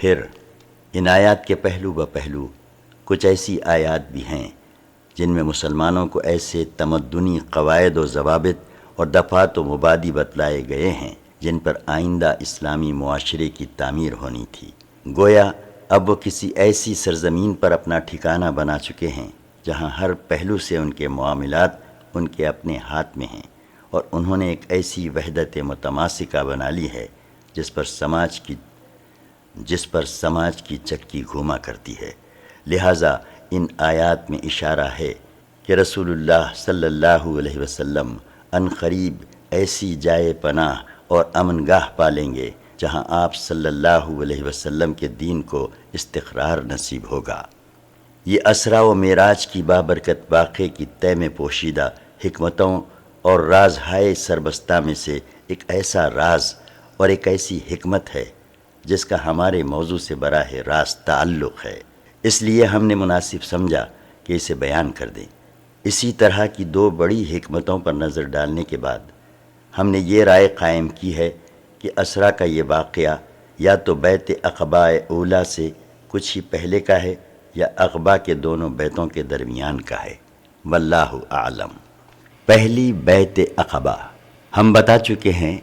پھر ان آیات کے پہلو بپہلو کچھ ایسی آیات بھی ہیں جن میں مسلمانوں کو ایسے تمدنی قواعد و ضوابط اور دفعات و مبادی بتلائے گئے ہیں جن پر آئندہ اسلامی معاشرے کی تعمیر ہونی تھی۔ گویا اب وہ کسی ایسی سرزمین پر اپنا ٹھکانہ بنا چکے ہیں جہاں ہر پہلو سے ان کے معاملات ان کے اپنے ہاتھ میں ہیں، اور انہوں نے ایک ایسی وحدت متماسکہ بنا لی ہے جس پر سماج کی چکی گھوما کرتی ہے۔ لہٰذا ان آیات میں اشارہ ہے کہ رسول اللہ صلی اللہ علیہ وسلم ان قریب ایسی جائے پناہ اور امن گاہ پالیں گے جہاں آپ صلی اللہ علیہ وسلم کے دین کو استقرار نصیب ہوگا۔ یہ اسرا و معراج کی بابرکت واقعے کی طے میں پوشیدہ حکمتوں اور رازہائے سربستہ میں سے ایک ایسا راز اور ایک ایسی حکمت ہے جس کا ہمارے موضوع سے براہ راست تعلق ہے، اس لیے ہم نے مناسب سمجھا کہ اسے بیان کر دیں۔ اسی طرح کی دو بڑی حکمتوں پر نظر ڈالنے کے بعد ہم نے یہ رائے قائم کی ہے کہ اسرا کا یہ واقعہ یا تو بیت عقبہ اولیٰ سے کچھ ہی پہلے کا ہے یا عقبہ کے دونوں بیتوں کے درمیان کا ہے، واللہ اعلم۔ پہلی بیت عقبہ، ہم بتا چکے ہیں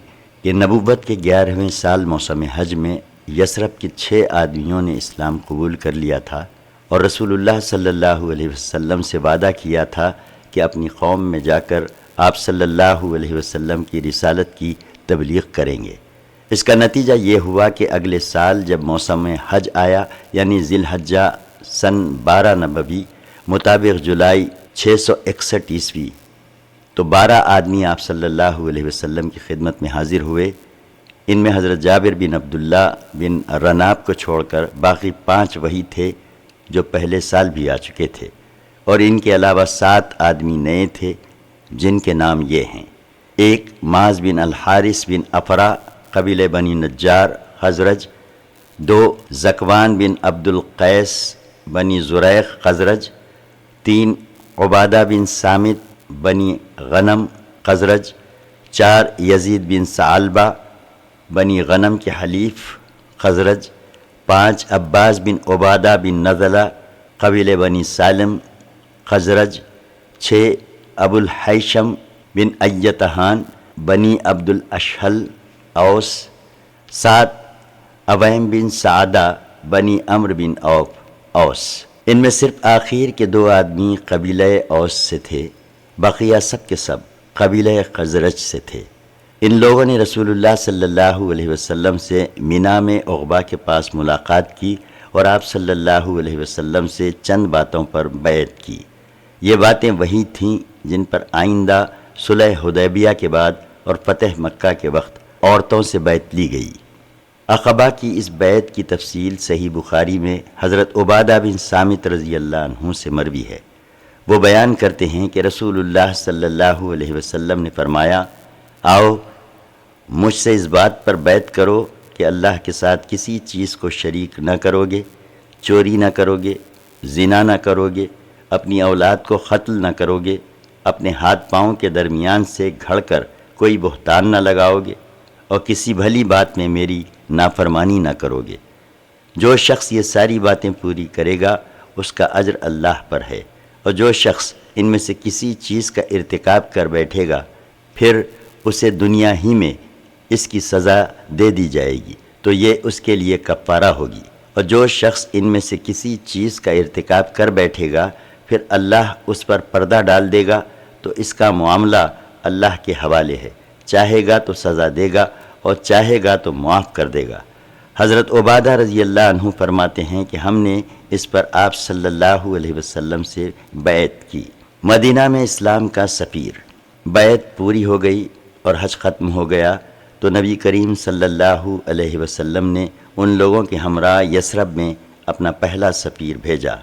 کہ نبوت کے 11ویں سال موسم حج میں یثرب کے 6 آدمیوں نے اسلام قبول کر لیا تھا اور رسول اللہ صلی اللہ علیہ وسلم سے وعدہ کیا تھا کہ اپنی قوم میں جا کر آپ صلی اللہ علیہ وسلم کی رسالت کی تبلیغ کریں گے۔ اس کا نتیجہ یہ ہوا کہ اگلے سال جب موسم حج آیا، یعنی ذی الحجہ سن 12 نبوی مطابق جولائی 661 عیسوی، تو 12 آدمی آپ صلی اللہ علیہ وسلم کی خدمت میں حاضر ہوئے۔ ان میں حضرت جابر بن عبداللہ بن رناب کو چھوڑ کر باقی 5 وہی تھے جو پہلے سال بھی آ چکے تھے، اور ان کے علاوہ 7 آدمی نئے تھے جن کے نام یہ ہیں: 1 معاذ بن الحارث بن افرا قبیلہ بنی نجار خزرج، 2 ذکوان بن عبد القیس بنی زریق خزرج، 3 عبادہ بن صامت بنی غنم خزرج، 4 یزید بن ثعلبہ بنی غنم کے حلیف خزرج، 5 عباس بن عبادہ بن نزلہ قبیلہ بنی سالم خزرج، 6 ابو الحیشم بن ایتہان بنی عبد الاشہل اوس، 7 عویم بن سعدہ بنی عمرو بن اوس۔ ان میں صرف آخر کے 2 آدمی قبیلہ اوس سے تھے، بقیہ سب کے سب قبیلہ خزرج سے تھے۔ ان لوگوں نے رسول اللہ صلی اللہ علیہ وسلم سے مینا میں عقبہ کے پاس ملاقات کی اور آپ صلی اللہ علیہ وسلم سے چند باتوں پر بیعت کی۔ یہ باتیں وہی تھیں جن پر آئندہ صلح حدیبیہ کے بعد اور فتح مکہ کے وقت عورتوں سے بیعت لی گئی۔ عقبہ کی اس بیعت کی تفصیل صحیح بخاری میں حضرت عبادہ بن صامت رضی اللہ عنہ سے مروی ہے۔ وہ بیان کرتے ہیں کہ رسول اللہ صلی اللہ علیہ وسلم نے فرمایا: آؤ مجھ سے اس بات پر بیعت کرو کہ اللہ کے ساتھ کسی چیز کو شریک نہ کرو گے، چوری نہ کرو گے، زنا نہ کرو گے، اپنی اولاد کو قتل نہ کرو گے، اپنے ہاتھ پاؤں کے درمیان سے گھڑ کر کوئی بہتان نہ لگاؤ گے، اور کسی بھلی بات میں میری نافرمانی نہ کرو گے۔ جو شخص یہ ساری باتیں پوری کرے گا اس کا اجر اللہ پر ہے، اور جو شخص ان میں سے کسی چیز کا ارتکاب کر بیٹھے گا پھر اسے دنیا ہی میں اس کی سزا دے دی جائے گی تو یہ اس کے لیے کفارہ ہوگی، اور جو شخص ان میں سے کسی چیز کا ارتکاب کر بیٹھے گا پھر اللہ اس پر پردہ ڈال دے گا تو اس کا معاملہ اللہ کے حوالے ہے، چاہے گا تو سزا دے گا اور چاہے گا تو معاف کر دے گا۔ حضرت عبادہ رضی اللہ عنہ فرماتے ہیں کہ ہم نے اس پر آپ صلی اللہ علیہ وسلم سے بیعت کی۔ مدینہ میں اسلام کا سفیر، بیعت پوری ہو گئی اور حج ختم ہو گیا تو نبی کریم صلی اللہ علیہ وسلم نے ان لوگوں کے ہمراہ یثرب میں اپنا پہلا سفیر بھیجا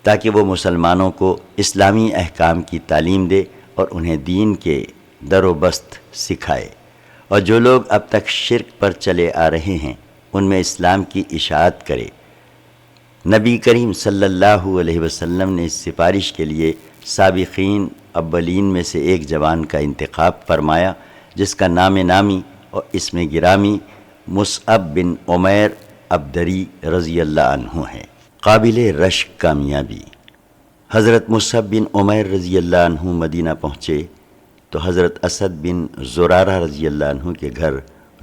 تاکہ وہ مسلمانوں کو اسلامی احکام کی تعلیم دے اور انہیں دین کے در و بست سکھائے، اور جو لوگ اب تک شرک پر چلے آ رہے ہیں ان میں اسلام کی اشاعت کرے۔ نبی کریم صلی اللہ علیہ وسلم نے اس سفارش کے لیے سابقین اولین میں سے ایک جوان کا انتخاب فرمایا جس کا نام نامی اور اسم گرامی مصعب بن عمیر ابدری رضی اللہ عنہ ہیں۔ قابل رشک کامیابی۔ حضرت مصعب بن عمیر رضی اللہ عنہ مدینہ پہنچے تو حضرت اسد بن زرارہ رضی اللہ عنہ کے گھر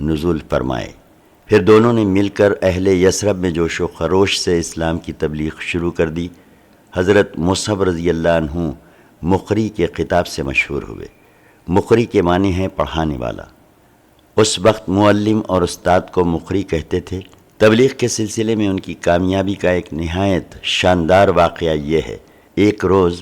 نزول فرمائے۔ پھر دونوں نے مل کر اہل یثرب میں جوش و خروش سے اسلام کی تبلیغ شروع کر دی۔ حضرت مصعب رضی اللہ عنہ مقری کے خطاب سے مشہور ہوئے۔ مقری کے معنی ہیں پڑھانے والا۔ اس وقت معلم اور استاد کو مقری کہتے تھے۔ تبلیغ کے سلسلے میں ان کی کامیابی کا ایک نہایت شاندار واقعہ یہ ہے، ایک روز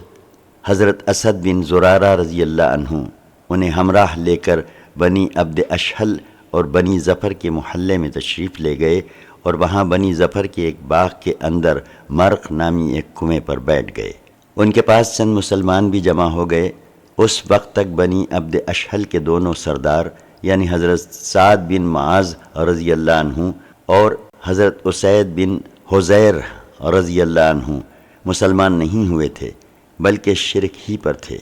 حضرت اسد بن زرارہ رضی اللہ عنہ انہیں ہمراہ لے کر بنی عبد اشہل اور بنی ظفر کے محلے میں تشریف لے گئے اور وہاں بنی ظفر کے ایک باغ کے اندر مرق نامی ایک کنویں پر بیٹھ گئے۔ ان کے پاس چند مسلمان بھی جمع ہو گئے۔ اس وقت تک بنی عبد اشہل کے دونوں سردار یعنی حضرت سعد بن معاذ رضی اللہ عنہ اور حضرت اسید بن حضیر رضی اللہ عنہ مسلمان نہیں ہوئے تھے بلکہ شرک ہی پر تھے۔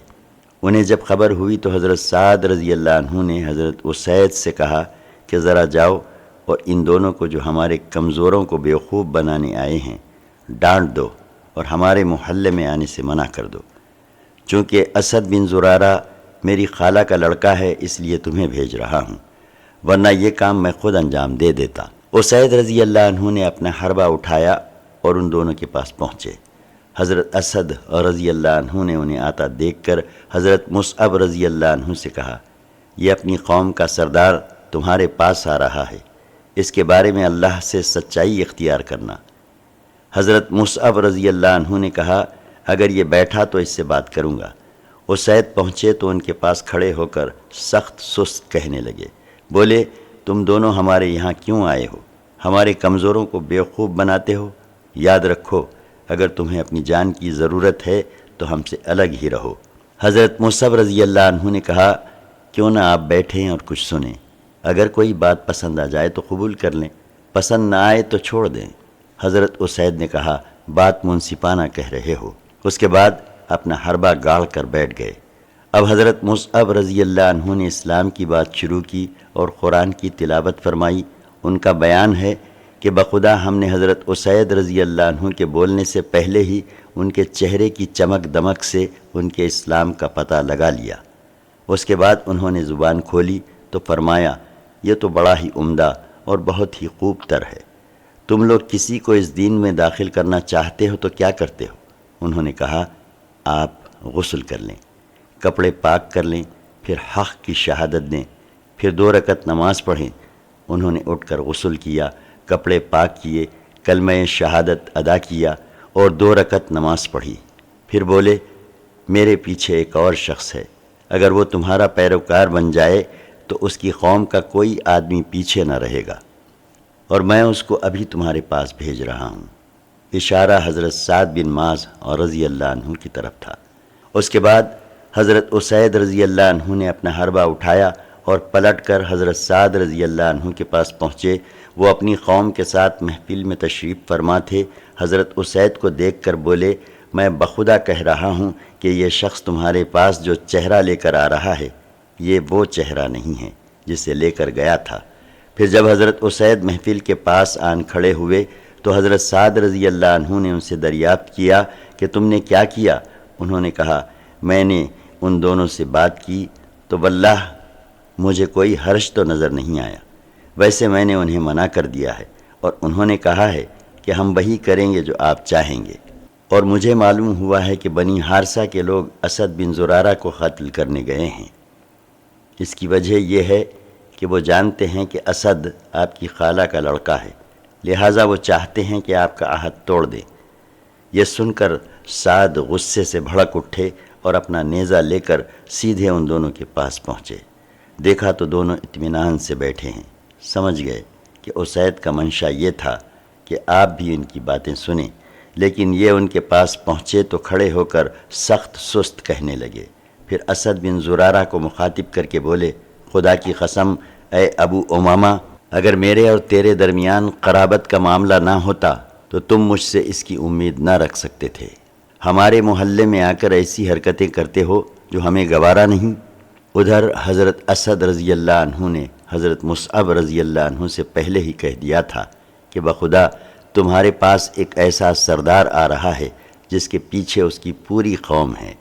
انہیں جب خبر ہوئی تو حضرت سعد رضی اللہ عنہ نے حضرت اسید سے کہا کہ ذرا جاؤ اور ان دونوں کو جو ہمارے کمزوروں کو بیوقوف بنانے آئے ہیں ڈانٹ دو اور ہمارے محلے میں آنے سے منع کر دو۔ چونکہ اسد بن زرارہ میری خالہ کا لڑکا ہے اس لیے تمہیں بھیج رہا ہوں، ورنہ یہ کام میں خود انجام دے دیتا۔ اسید رضی اللہ عنہ نے اپنا حربہ اٹھایا اور ان دونوں کے پاس پہنچے۔ حضرت اسد رضی اللہ عنہ نے انہیں آتا دیکھ کر حضرت مصعب رضی اللہ عنہ سے کہا، یہ اپنی قوم کا سردار تمہارے پاس آ رہا ہے، اس کے بارے میں اللہ سے سچائی اختیار کرنا۔ حضرت مصعب رضی اللہ عنہ نے کہا، اگر یہ بیٹھا تو اس سے بات کروں گا۔ اسید پہنچے تو ان کے پاس کھڑے ہو کر سخت سست کہنے لگے، بولے تم دونوں ہمارے یہاں کیوں آئے ہو؟ ہمارے کمزوروں کو بیوقوف بناتے ہو؟ یاد رکھو اگر تمہیں اپنی جان کی ضرورت ہے تو ہم سے الگ ہی رہو۔ حضرت مصعب رضی اللہ عنہ نے کہا، کیوں نہ آپ بیٹھیں اور کچھ سنیں، اگر کوئی بات پسند آ جائے تو قبول کر لیں، پسند نہ آئے تو چھوڑ دیں۔ حضرت اسید نے کہا، بات منصفانہ کہہ رہے ہو۔ اس کے بعد اپنا حربہ گاڑ کر بیٹھ گئے۔ اب حضرت مصعب رضی اللہ عنہ نے اسلام کی بات شروع کی اور قرآن کی تلاوت فرمائی۔ ان کا بیان ہے کہ بخدا ہم نے حضرت اسید رضی اللہ عنہ کے بولنے سے پہلے ہی ان کے چہرے کی چمک دمک سے ان کے اسلام کا پتہ لگا لیا۔ اس کے بعد انہوں نے زبان کھولی تو فرمایا، یہ تو بڑا ہی عمدہ اور بہت ہی خوب تر ہے۔ تم لوگ کسی کو اس دین میں داخل کرنا چاہتے ہو تو کیا کرتے ہو؟ انہوں نے کہا، آپ غسل کر لیں، کپڑے پاک کر لیں، پھر حق کی شہادت دیں، پھر 2 رکعت نماز پڑھیں۔ انہوں نے اٹھ کر غسل کیا، کپڑے پاک کیے، کلمہ شہادت ادا کیا اور 2 رکعت نماز پڑھی۔ پھر بولے، میرے پیچھے ایک اور شخص ہے، اگر وہ تمہارا پیروکار بن جائے تو اس کی قوم کا کوئی آدمی پیچھے نہ رہے گا، اور میں اس کو ابھی تمہارے پاس بھیج رہا ہوں۔ اشارہ حضرت سعد بن معاذ اور رضی اللہ عنہ کی طرف تھا۔ اس کے بعد حضرت اسید رضی اللہ عنہ نے اپنا حربہ اٹھایا اور پلٹ کر حضرت سعد رضی اللہ عنہ کے پاس پہنچے۔ وہ اپنی قوم کے ساتھ محفل میں تشریف فرما تھے۔ حضرت اسید کو دیکھ کر بولے، میں بخدا کہہ رہا ہوں کہ یہ شخص تمہارے پاس جو چہرہ لے کر آ رہا ہے یہ وہ چہرہ نہیں ہے جسے لے کر گیا تھا۔ پھر جب حضرت اسید محفل کے پاس آن کھڑے ہوئے تو حضرت سعد رضی اللہ عنہ نے ان سے دریافت کیا کہ تم نے کیا کیا؟ انہوں نے کہا، میں نے ان دونوں سے بات کی تو واللہ مجھے کوئی حرج تو نظر نہیں آیا، ویسے میں نے انہیں منع کر دیا ہے اور انہوں نے کہا ہے کہ ہم وہی کریں گے جو آپ چاہیں گے، اور مجھے معلوم ہوا ہے کہ بنی حارثہ کے لوگ اسد بن زرارہ کو قتل کرنے گئے ہیں۔ اس کی وجہ یہ ہے کہ وہ جانتے ہیں کہ اسد آپ کی خالہ کا لڑکا ہے، لہٰذا وہ چاہتے ہیں کہ آپ کا عہد توڑ دیں۔ یہ سن کر سعد غصے سے بھڑک اٹھے اور اپنا نیزہ لے کر سیدھے ان دونوں کے پاس پہنچے۔ دیکھا تو دونوں اطمینان سے بیٹھے ہیں۔ سمجھ گئے کہ اسید کا منشا یہ تھا کہ آپ بھی ان کی باتیں سنیں، لیکن یہ ان کے پاس پہنچے تو کھڑے ہو کر سخت سست کہنے لگے۔ پھر اسد بن زرارہ کو مخاطب کر کے بولے، خدا کی قسم اے ابو امامہ، اگر میرے اور تیرے درمیان قرابت کا معاملہ نہ ہوتا تو تم مجھ سے اس کی امید نہ رکھ سکتے تھے۔ ہمارے محلے میں آ کر ایسی حرکتیں کرتے ہو جو ہمیں گوارا نہیں۔ ادھر حضرت اسد رضی اللہ عنہ نے حضرت مصعب رضی اللہ عنہ سے پہلے ہی کہہ دیا تھا کہ بخدا تمہارے پاس ایک ایسا سردار آ رہا ہے جس کے پیچھے اس کی پوری قوم ہے،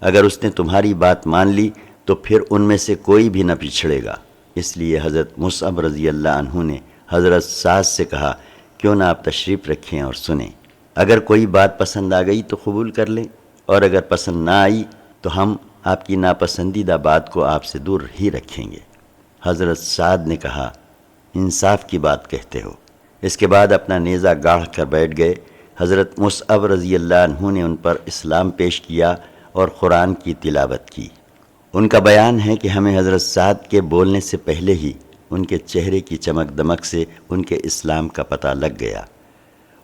اگر اس نے تمہاری بات مان لی تو پھر ان میں سے کوئی بھی نہ پچھڑے گا۔ اس لیے حضرت مصعب رضی اللہ عنہ نے حضرت سعد سے کہا کیوں نہ آپ تشریف رکھیں اور سنیں، اگر کوئی بات پسند آ گئی تو قبول کر لیں، اور اگر پسند نہ آئی تو ہم آپ کی ناپسندیدہ بات کو آپ سے دور ہی رکھیں گے۔ حضرت سعد نے کہا انصاف کی بات کہتے ہو۔ اس کے بعد اپنا نیزہ گاڑھ کر بیٹھ گئے۔ حضرت مصعب رضی اللہ عنہ نے ان پر اسلام پیش کیا اور قرآن کی تلاوت کی۔ ان کا بیان ہے کہ ہمیں حضرت سعد کے بولنے سے پہلے ہی ان کے چہرے کی چمک دمک سے ان کے اسلام کا پتہ لگ گیا۔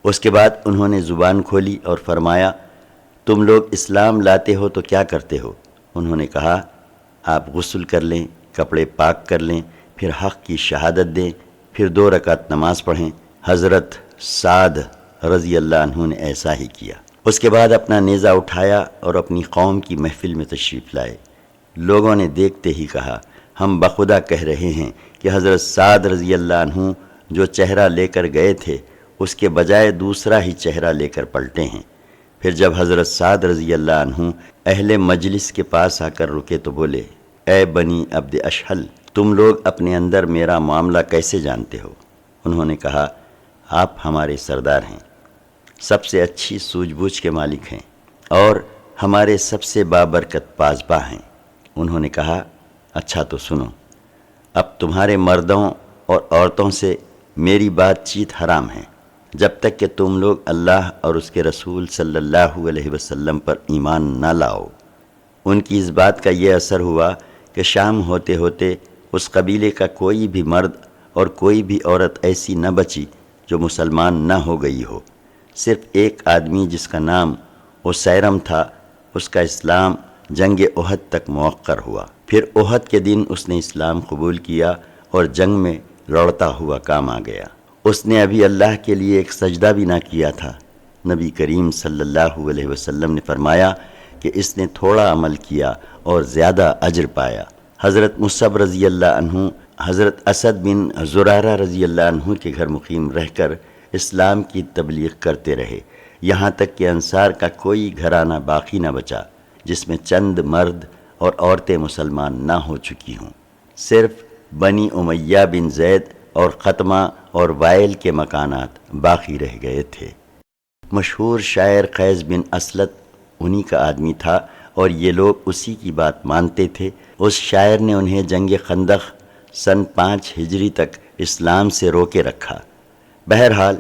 اس کے بعد انہوں نے زبان کھولی اور فرمایا تم لوگ اسلام لاتے ہو تو کیا کرتے ہو؟ انہوں نے کہا آپ غسل کر لیں، کپڑے پاک کر لیں، پھر حق کی شہادت دیں، پھر 2 رکعت نماز پڑھیں۔ حضرت سعد رضی اللہ عنہ نے ایسا ہی کیا۔ اس کے بعد اپنا نیزہ اٹھایا اور اپنی قوم کی محفل میں تشریف لائے۔ لوگوں نے دیکھتے ہی کہا ہم بخدا کہہ رہے ہیں کہ حضرت سعد رضی اللہ عنہ جو چہرہ لے کر گئے تھے اس کے بجائے دوسرا ہی چہرہ لے کر پلٹے ہیں۔ پھر جب حضرت سعد رضی اللہ عنہ اہل مجلس کے پاس آ کر رکے تو بولے اے بنی عبد اشہل، تم لوگ اپنے اندر میرا معاملہ کیسے جانتے ہو؟ انہوں نے کہا آپ ہمارے سردار ہیں، سب سے اچھی سوجھ بوجھ کے مالک ہیں اور ہمارے سب سے بابرکت پاسباں ہیں۔ انہوں نے کہا اچھا تو سنو، اب تمہارے مردوں اور عورتوں سے میری بات چیت حرام ہے جب تک کہ تم لوگ اللہ اور اس کے رسول صلی اللہ علیہ وسلم پر ایمان نہ لاؤ۔ ان کی اس بات کا یہ اثر ہوا کہ شام ہوتے ہوتے اس قبیلے کا کوئی بھی مرد اور کوئی بھی عورت ایسی نہ بچی جو مسلمان نہ ہو گئی ہو۔ صرف ایک آدمی جس کا نام اسیرم تھا، اس کا اسلام جنگ احد تک مؤخر ہوا۔ پھر احد کے دن اس نے اسلام قبول کیا اور جنگ میں لڑتا ہوا کام آ گیا۔ اس نے ابھی اللہ کے لیے ایک سجدہ بھی نہ کیا تھا۔ نبی کریم صلی اللہ علیہ وسلم نے فرمایا کہ اس نے تھوڑا عمل کیا اور زیادہ اجر پایا۔ حضرت مصعب رضی اللہ عنہ حضرت اسد بن زرارہ رضی اللہ عنہ کے گھر مقیم رہ کر اسلام کی تبلیغ کرتے رہے، یہاں تک کہ انصار کا کوئی گھرانہ باقی نہ بچا جس میں چند مرد اور عورتیں مسلمان نہ ہو چکی ہوں۔ صرف بنی امیہ بن زید اور ختمہ اور وائل کے مکانات باقی رہ گئے تھے۔ مشہور شاعر قیس بن اسلط انہی کا آدمی تھا اور یہ لوگ اسی کی بات مانتے تھے۔ اس شاعر نے انہیں جنگ خندق سن 5 ہجری تک اسلام سے روکے رکھا۔ بہرحال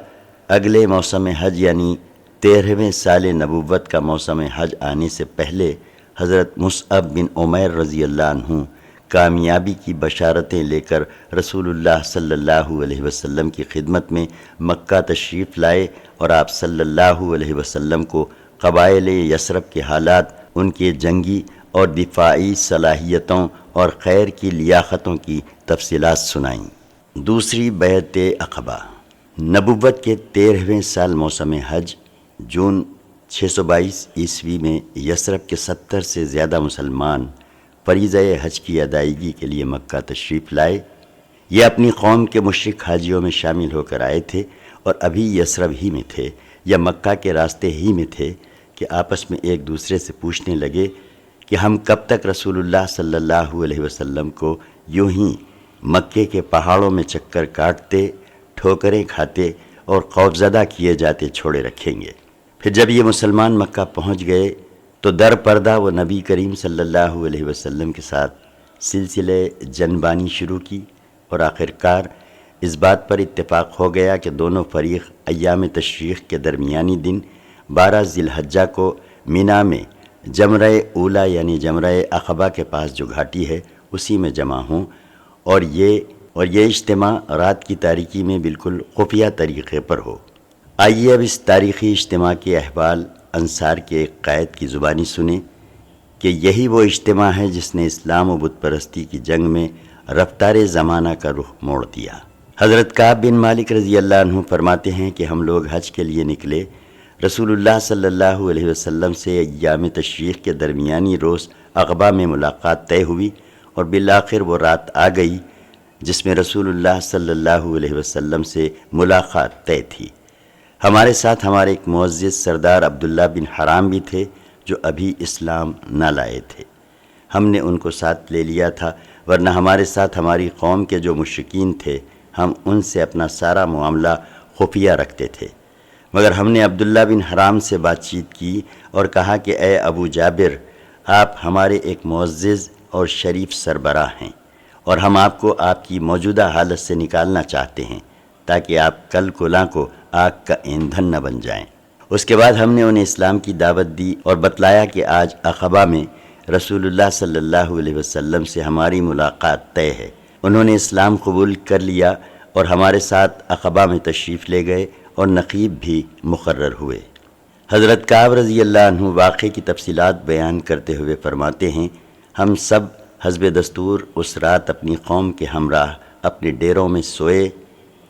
اگلے موسم حج یعنی 13ویں سال نبوت کا موسم حج آنے سے پہلے حضرت مصعب بن عمیر رضی اللہ عنہ کامیابی کی بشارتیں لے کر رسول اللہ صلی اللہ علیہ وسلم کی خدمت میں مکہ تشریف لائے اور آپ صلی اللہ علیہ وسلم کو قبائل یثرب کے حالات، ان کے جنگی اور دفاعی صلاحیتوں اور خیر کی لیاقتوں کی تفصیلات سنائیں۔ دوسری بیعت عقبہ۔ نبوت کے 13ویں سال موسم حج جون 622 عیسوی میں یثرب کے 70 سے زیادہ مسلمان فریضہ حج کی ادائیگی کے لیے مکہ تشریف لائے۔ یہ اپنی قوم کے مشرک حاجیوں میں شامل ہو کر آئے تھے اور ابھی یثرب ہی میں تھے یا مکہ کے راستے ہی میں تھے کہ آپس میں ایک دوسرے سے پوچھنے لگے کہ ہم کب تک رسول اللہ صلی اللہ علیہ وسلم کو یوں ہی مکے کے پہاڑوں میں چکر کاٹتے، ٹھوکریں کھاتے اور خوفزدہ کیے جاتے چھوڑے رکھیں گے۔ پھر جب یہ مسلمان مکہ پہنچ گئے تو در پردہ وہ نبی کریم صلی اللہ علیہ وسلم کے ساتھ سلسلے جنبانی شروع کی اور آخرکار اس بات پر اتفاق ہو گیا کہ دونوں فریق ایام تشریق کے درمیانی دن 12 ذی الحجہ کو مینا میں جمرہ اولا یعنی جمرہ عقبہ کے پاس جو گھاٹی ہے اسی میں جمع ہوں اور یہ اجتماع رات کی تاریکی میں بالکل خفیہ طریقے پر ہو۔ آئیے اب اس تاریخی اجتماع کے احوال انصار کے ایک قائد کی زبانی سنیں کہ یہی وہ اجتماع ہے جس نے اسلام و بت پرستی کی جنگ میں رفتار زمانہ کا رخ موڑ دیا۔ حضرت کعب بن مالک رضی اللہ عنہ فرماتے ہیں کہ ہم لوگ حج کے لیے نکلے، رسول اللہ صلی اللہ علیہ وسلم سے ایام تشریق کے درمیانی روز عقبہ میں ملاقات طے ہوئی اور بالآخر وہ رات آ گئی جس میں رسول اللہ صلی اللہ علیہ وسلم سے ملاقات طے تھی۔ ہمارے ساتھ ہمارے ایک معزز سردار عبداللہ بن حرام بھی تھے جو ابھی اسلام نہ لائے تھے۔ ہم نے ان کو ساتھ لے لیا تھا، ورنہ ہمارے ساتھ ہماری قوم کے جو مشرکین تھے ہم ان سے اپنا سارا معاملہ خفیہ رکھتے تھے۔ مگر ہم نے عبداللہ بن حرام سے بات چیت کی اور کہا کہ اے ابو جابر، آپ ہمارے ایک معزز اور شریف سربراہ ہیں، اور ہم آپ کو آپ کی موجودہ حالت سے نکالنا چاہتے ہیں تاکہ آپ کل کلاں کو آگ کا ایندھن نہ بن جائیں۔ اس کے بعد ہم نے انہیں اسلام کی دعوت دی اور بتلایا کہ آج عقبہ میں رسول اللہ صلی اللہ علیہ وسلم سے ہماری ملاقات طے ہے۔ انہوں نے اسلام قبول کر لیا اور ہمارے ساتھ عقبہ میں تشریف لے گئے اور نقیب بھی مقرر ہوئے۔ حضرت کعب رضی اللہ عنہ واقعے کی تفصیلات بیان کرتے ہوئے فرماتے ہیں، ہم سب حسب دستور اس رات اپنی قوم کے ہمراہ اپنے ڈیروں میں سوئے،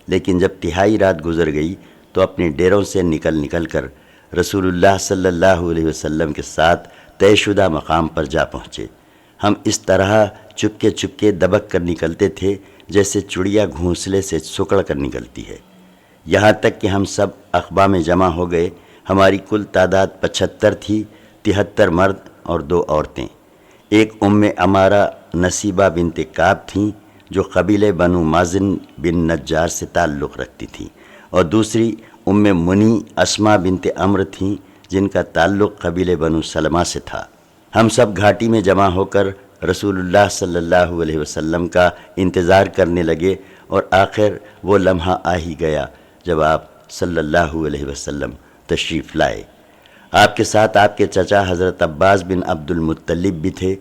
لیکن جب تہائی رات گزر گئی تو اپنے ڈیروں سے نکل کر رسول اللہ صلی اللہ علیہ وسلم کے ساتھ طے شدہ مقام پر جا پہنچے۔ ہم اس طرح چپکے دبک کر نکلتے تھے جیسے چڑیا گھونسلے سے سکڑ کر نکلتی ہے، یہاں تک کہ ہم سب عقبہ میں جمع ہو گئے۔ ہماری کل تعداد 75 تھی، 73 مرد اور 2 عورتیں۔ ایک عمارہ نصیبہ بنت کعب تھیں جو قبیلے بنو مازن بن نجار سے تعلق رکھتی تھیں، اور دوسری منی اسما بنت عمرو تھیں جن کا تعلق قبیلے بنو سلمہ سے تھا۔ ہم سب گھاٹی میں جمع ہو کر رسول اللہ صلی اللہ علیہ وسلم کا انتظار کرنے لگے، اور آخر وہ لمحہ آ ہی گیا جب آپ صلی اللہ علیہ وسلم تشریف لائے۔ آپ کے ساتھ آپ کے چچا حضرت عباس بن عبد المطلب بھی تھے۔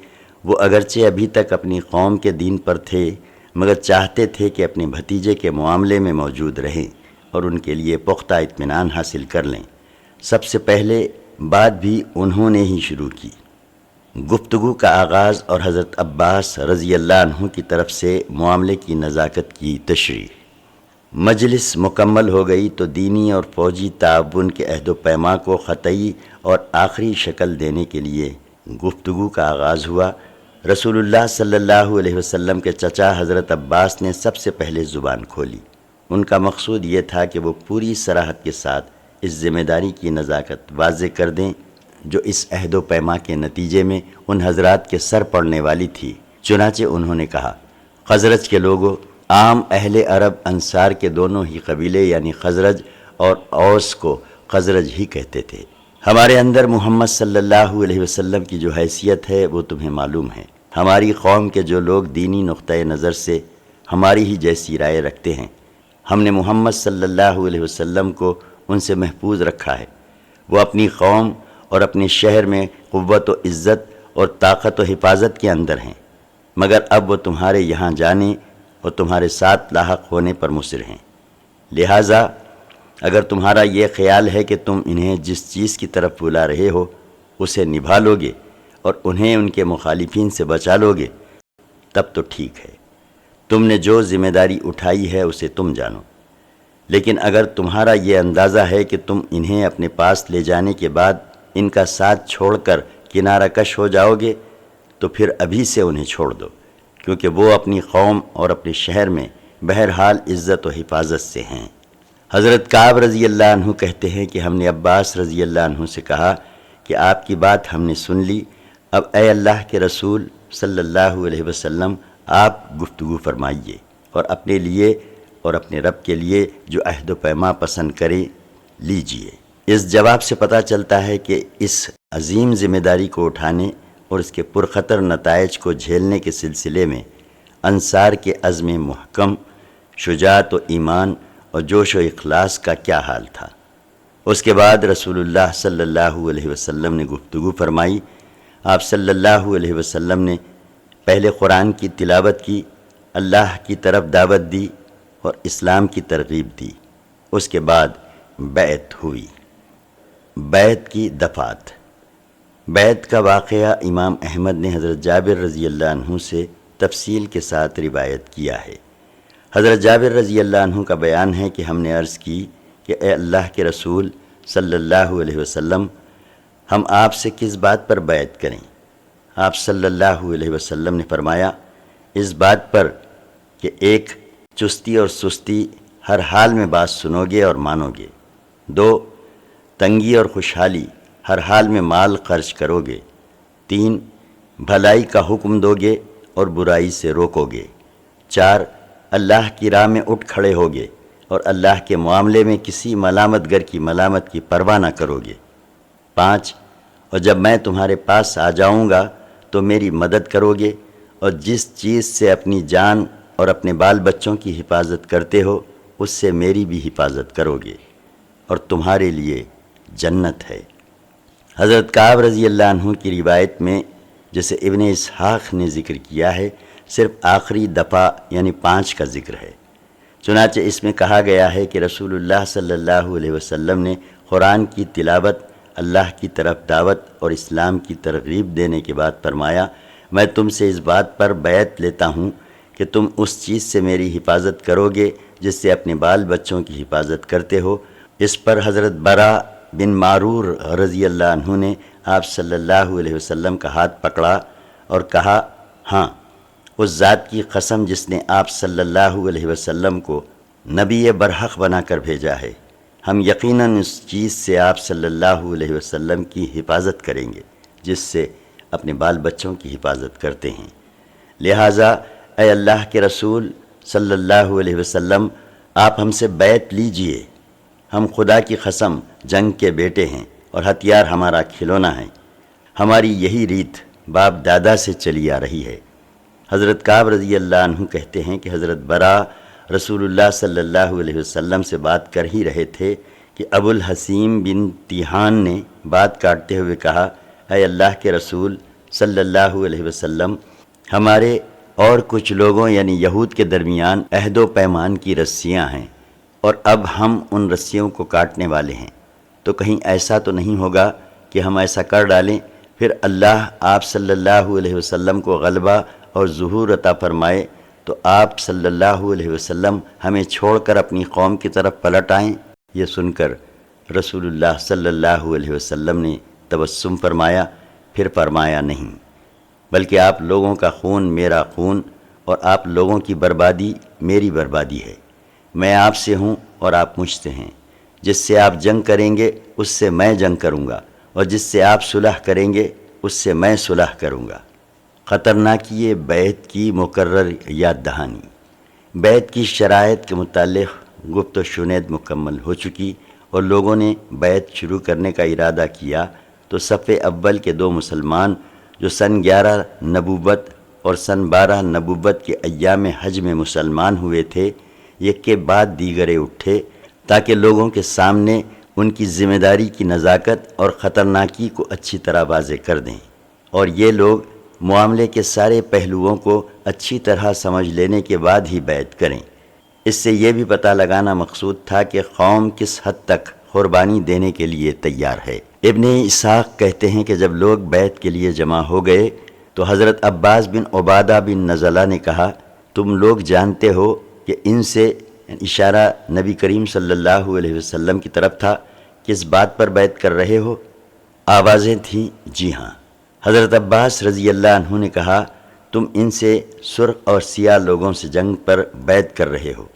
وہ اگرچہ ابھی تک اپنی قوم کے دین پر تھے، مگر چاہتے تھے کہ اپنے بھتیجے کے معاملے میں موجود رہیں اور ان کے لیے پختہ اطمینان حاصل کر لیں۔ سب سے پہلے بات بھی انہوں نے ہی شروع کی۔ گفتگو کا آغاز اور حضرت عباس رضی اللہ عنہ کی طرف سے معاملے کی نزاکت کی تشریح۔ مجلس مکمل ہو گئی تو دینی اور فوجی تعاون کے عہد و پیما کو قطعی اور آخری شکل دینے کے لیے گفتگو کا آغاز ہوا۔ رسول اللہ صلی اللہ علیہ وسلم کے چچا حضرت عباس نے سب سے پہلے زبان کھولی۔ ان کا مقصود یہ تھا کہ وہ پوری صراحت کے ساتھ اس ذمہ داری کی نزاکت واضح کر دیں جو اس عہد و پیما کے نتیجے میں ان حضرات کے سر پڑنے والی تھی۔ چنانچہ انہوں نے کہا، خزرج کے لوگوں، عام اہل عرب انصار کے دونوں ہی قبیلے یعنی خزرج اور اوس کو خزرج ہی کہتے تھے۔ ہمارے اندر محمد صلی اللہ علیہ وسلم کی جو حیثیت ہے وہ تمہیں معلوم ہے۔ ہماری قوم کے جو لوگ دینی نقطۂ نظر سے ہماری ہی جیسی رائے رکھتے ہیں، ہم نے محمد صلی اللہ علیہ وسلم کو ان سے محفوظ رکھا ہے۔ وہ اپنی قوم اور اپنے شہر میں قوت و عزت اور طاقت و حفاظت کے اندر ہیں، مگر اب وہ تمہارے یہاں جانے اور تمہارے ساتھ لاحق ہونے پر مصر ہیں۔ لہٰذا اگر تمہارا یہ خیال ہے کہ تم انہیں جس چیز کی طرف بلا رہے ہو اسے نبھا لو گے اور انہیں ان کے مخالفین سے بچا لو گے، تب تو ٹھیک ہے، تم نے جو ذمہ داری اٹھائی ہے اسے تم جانو۔ لیکن اگر تمہارا یہ اندازہ ہے کہ تم انہیں اپنے پاس لے جانے کے بعد ان کا ساتھ چھوڑ کر کنارہ کش ہو جاؤ گے تو پھر ابھی سے انہیں چھوڑ دو، کیونکہ وہ اپنی قوم اور اپنے شہر میں بہرحال عزت و حفاظت سے ہیں۔ حضرت کعب رضی اللہ عنہ کہتے ہیں کہ ہم نے عباس رضی اللہ عنہ سے کہا کہ آپ کی بات ہم نے سن لی، اب اے اللہ کے رسول صلی اللہ علیہ وسلم آپ گفتگو فرمائیے اور اپنے لیے اور اپنے رب کے لیے جو عہد و پیما پسند کرے لیجئے۔ اس جواب سے پتہ چلتا ہے کہ اس عظیم ذمہ داری کو اٹھانے اور اس کے پرخطر نتائج کو جھیلنے کے سلسلے میں انصار کے عزم محکم، شجاعت و ایمان اور جوش و اخلاص کا کیا حال تھا۔ اس کے بعد رسول اللہ صلی اللہ علیہ وسلم نے گفتگو فرمائی۔ آپ صلی اللہ علیہ وسلم نے پہلے قرآن کی تلاوت کی، اللہ کی طرف دعوت دی اور اسلام کی ترغیب دی۔ اس کے بعد بیعت ہوئی۔ بیعت کی دفعات۔ بیعت کا واقعہ امام احمد نے حضرت جابر رضی اللہ عنہ سے تفصیل کے ساتھ روایت کیا ہے۔ حضرت جابر رضی اللہ عنہ کا بیان ہے کہ ہم نے عرض کی کہ اے اللہ کے رسول صلی اللہ علیہ وسلم، ہم آپ سے کس بات پر بیعت کریں؟ آپ صلی اللہ علیہ وسلم نے فرمایا، اس بات پر کہ ایک چستی اور سستی ہر حال میں بات سنو گے اور مانو گے، 2 تنگی اور خوشحالی ہر حال میں مال خرچ کرو گے، 3 بھلائی کا حکم دو گے اور برائی سے روکو گے، 4 اللہ کی راہ میں اٹھ کھڑے ہوگے اور اللہ کے معاملے میں کسی ملامت گر کی ملامت کی پرواہ نہ کرو گے، 5 اور جب میں تمہارے پاس آ جاؤں گا تو میری مدد کرو گے اور جس چیز سے اپنی جان اور اپنے بال بچوں کی حفاظت کرتے ہو اس سے میری بھی حفاظت کرو گے اور تمہارے لیے جنت ہے۔ حضرت کعب رضی اللہ عنہ کی روایت میں جسے ابن اسحاق نے ذکر کیا ہے صرف آخری دفعہ یعنی 5 کا ذکر ہے، چنانچہ اس میں کہا گیا ہے کہ رسول اللہ صلی اللہ علیہ وسلم نے قرآن کی تلاوت، اللہ کی طرف دعوت اور اسلام کی ترغیب دینے کے بعد فرمایا، میں تم سے اس بات پر بیعت لیتا ہوں کہ تم اس چیز سے میری حفاظت کرو گے جس سے اپنے بال بچوں کی حفاظت کرتے ہو۔ اس پر حضرت برا بن معرور رضی اللہ عنہ نے آپ صلی اللہ علیہ وسلم کا ہاتھ پکڑا اور کہا، ہاں اس ذات کی قسم جس نے آپ صلی اللہ علیہ وسلم کو نبی برحق بنا کر بھیجا ہے، ہم یقیناً اس چیز سے آپ صلی اللہ علیہ وسلم کی حفاظت کریں گے جس سے اپنے بال بچوں کی حفاظت کرتے ہیں، لہٰذا اے اللہ کے رسول صلی اللہ علیہ وسلم آپ ہم سے بیعت لیجئے، ہم خدا کی قسم جنگ کے بیٹے ہیں اور ہتھیار ہمارا کھلونا ہے، ہماری یہی ریت باپ دادا سے چلی آ رہی ہے۔ حضرت کعب رضی اللہ عنہ کہتے ہیں کہ حضرت برا رسول اللہ صلی اللہ علیہ وسلم سے بات کر ہی رہے تھے کہ ابو الحسیم بن تیہان نے بات کاٹتے ہوئے کہا، اے اللہ کے رسول صلی اللہ علیہ وسلم، ہمارے اور کچھ لوگوں یعنی یہود کے درمیان عہد و پیمان کی رسیاں ہیں اور اب ہم ان رسیوں کو کاٹنے والے ہیں، تو کہیں ایسا تو نہیں ہوگا کہ ہم ایسا کر ڈالیں پھر اللہ آپ صلی اللہ علیہ وسلم کو غلبہ اور ظہور عطا فرمائے تو آپ صلی اللہ علیہ وسلم ہمیں چھوڑ کر اپنی قوم کی طرف پلٹ آئیں؟ یہ سن کر رسول اللہ صلی اللہ علیہ وسلم نے تبسم فرمایا، پھر فرمایا نہیں، بلکہ آپ لوگوں کا خون میرا خون اور آپ لوگوں کی بربادی میری بربادی ہے، میں آپ سے ہوں اور آپ مجھ سے ہیں، جس سے آپ جنگ کریں گے اس سے میں جنگ کروں گا اور جس سے آپ صلح کریں گے اس سے میں صلح کروں گا۔ خطرناکی بیعت کی مقرر یاد دہانی۔ بیعت کی شرائط کے متعلق گفت و شنید مکمل ہو چکی اور لوگوں نے بیعت شروع کرنے کا ارادہ کیا تو صف اول کے 2 مسلمان جو سن 11 نبوت اور سن 12 نبوت کے ایام حج میں مسلمان ہوئے تھے، ایک کے بعد دیگرے اٹھے تاکہ لوگوں کے سامنے ان کی ذمہ داری کی نزاکت اور خطرناکی کو اچھی طرح واضح کر دیں، اور یہ لوگ معاملے کے سارے پہلوؤں کو اچھی طرح سمجھ لینے کے بعد ہی بیعت کریں۔ اس سے یہ بھی پتہ لگانا مقصود تھا کہ قوم کس حد تک قربانی دینے کے لیے تیار ہے۔ ابن اسحاق کہتے ہیں کہ جب لوگ بیعت کے لیے جمع ہو گئے تو حضرت عباس بن عبادہ بن نزلہ نے کہا، تم لوگ جانتے ہو کہ ان سے، اشارہ نبی کریم صلی اللہ علیہ وسلم کی طرف تھا، کس بات پر بیعت کر رہے ہو؟ آوازیں تھیں، جی ہاں۔ حضرت عباس رضی اللہ عنہ نے کہا، تم ان سے سرخ اور سیاہ لوگوں سے جنگ پر بیعت کر رہے ہو،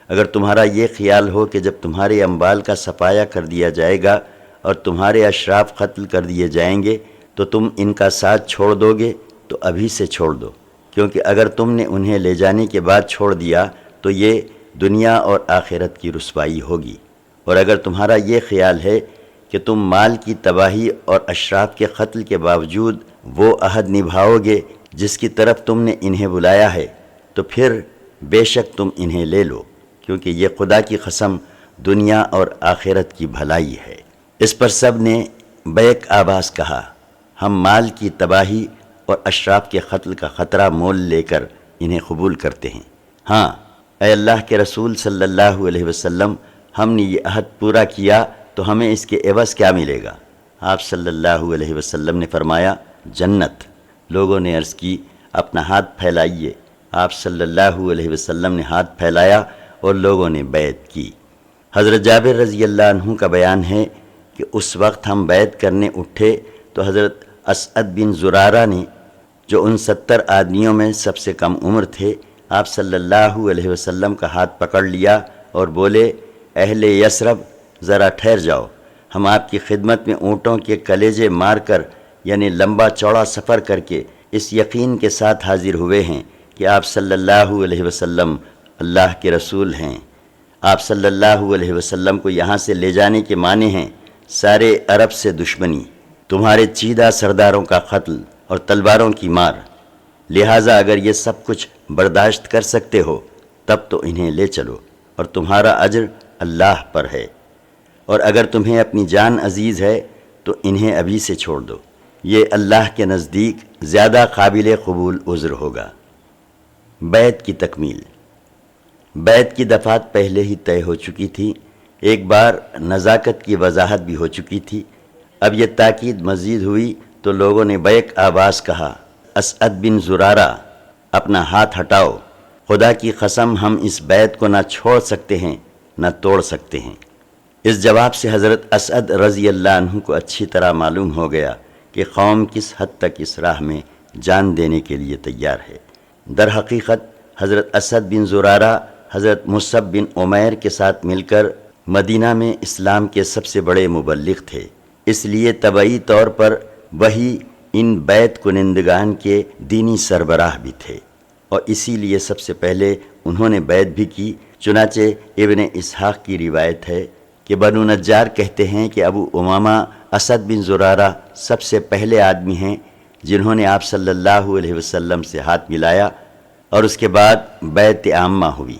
اگر تمہارا یہ خیال ہو کہ جب تمہارے اموال کا صفایا کر دیا جائے گا اور تمہارے اشراف قتل کر دیے جائیں گے تو تم ان کا ساتھ چھوڑ دو گے تو ابھی سے چھوڑ دو، کیونکہ اگر تم نے انہیں لے جانے کے بعد چھوڑ دیا تو یہ دنیا اور آخرت کی رسوائی ہوگی، اور اگر تمہارا یہ خیال ہے کہ تم مال کی تباہی اور اشراف کے قتل کے باوجود وہ عہد نبھاؤ گے جس کی طرف تم نے انہیں بلایا ہے تو پھر بے شک تم انہیں لے لو، کیونکہ یہ خدا کی قسم دنیا اور آخرت کی بھلائی ہے۔ اس پر سب نے بیک آواز کہا، ہم مال کی تباہی اور اشراف کے قتل کا خطرہ مول لے کر انہیں قبول کرتے ہیں۔ ہاں اے اللہ کے رسول صلی اللہ علیہ وسلم، ہم نے یہ عہد پورا کیا تو ہمیں اس کے عوض کیا ملے گا؟ آپ صلی اللہ علیہ وسلم نے فرمایا، جنت۔ لوگوں نے عرض کی، اپنا ہاتھ پھیلائیے۔ آپ صلی اللہ علیہ وسلم نے ہاتھ پھیلایا اور لوگوں نے بیعت کی۔ حضرت جابر رضی اللہ عنہ کا بیان ہے کہ اس وقت ہم بیعت کرنے اٹھے تو حضرت اسعد بن زرارہ نے، جو ان 70 آدمیوں میں سب سے کم عمر تھے، آپ صلی اللہ علیہ وسلم کا ہاتھ پکڑ لیا اور بولے، اہل یثرب ذرا ٹھہر جاؤ، ہم آپ کی خدمت میں اونٹوں کے کلیجے مار کر یعنی لمبا چوڑا سفر کر کے اس یقین کے ساتھ حاضر ہوئے ہیں کہ آپ صلی اللہ علیہ وسلم اللہ کے رسول ہیں۔ آپ صلی اللہ علیہ وسلم کو یہاں سے لے جانے کے معنی ہیں سارے عرب سے دشمنی، تمہارے چیدہ سرداروں کا قتل اور تلواروں کی مار، لہٰذا اگر یہ سب کچھ برداشت کر سکتے ہو تب تو انہیں لے چلو اور تمہارا اجر اللہ پر ہے، اور اگر تمہیں اپنی جان عزیز ہے تو انہیں ابھی سے چھوڑ دو، یہ اللہ کے نزدیک زیادہ قابل قبول عذر ہوگا۔ بیعت کی تکمیل۔ بیعت کی دفعات پہلے ہی طے ہو چکی تھی، ایک بار نزاکت کی وضاحت بھی ہو چکی تھی، اب یہ تاکید مزید ہوئی تو لوگوں نے بیک آواز کہا، اسعد بن زرارہ اپنا ہاتھ ہٹاؤ، خدا کی قسم ہم اس بیعت کو نہ چھوڑ سکتے ہیں نہ توڑ سکتے ہیں۔ اس جواب سے حضرت اسعد رضی اللہ عنہ کو اچھی طرح معلوم ہو گیا کہ قوم کس حد تک اس راہ میں جان دینے کے لیے تیار ہے۔ در حقیقت حضرت اسعد بن زرارہ حضرت مصعب بن عمیر کے ساتھ مل کر مدینہ میں اسلام کے سب سے بڑے مبلغ تھے، اس لیے طبعی طور پر وہی ان بیعت کنندگان کے دینی سربراہ بھی تھے، اور اسی لیے سب سے پہلے انہوں نے بیعت بھی کی۔ چنانچہ ابن اسحاق کی روایت ہے کہ بنو نجار کہتے ہیں کہ ابو امامہ اسعد بن زرارہ سب سے پہلے آدمی ہیں جنہوں نے آپ صلی اللہ علیہ وسلم سے ہاتھ ملایا، اور اس کے بعد بیعت عامہ ہوئی۔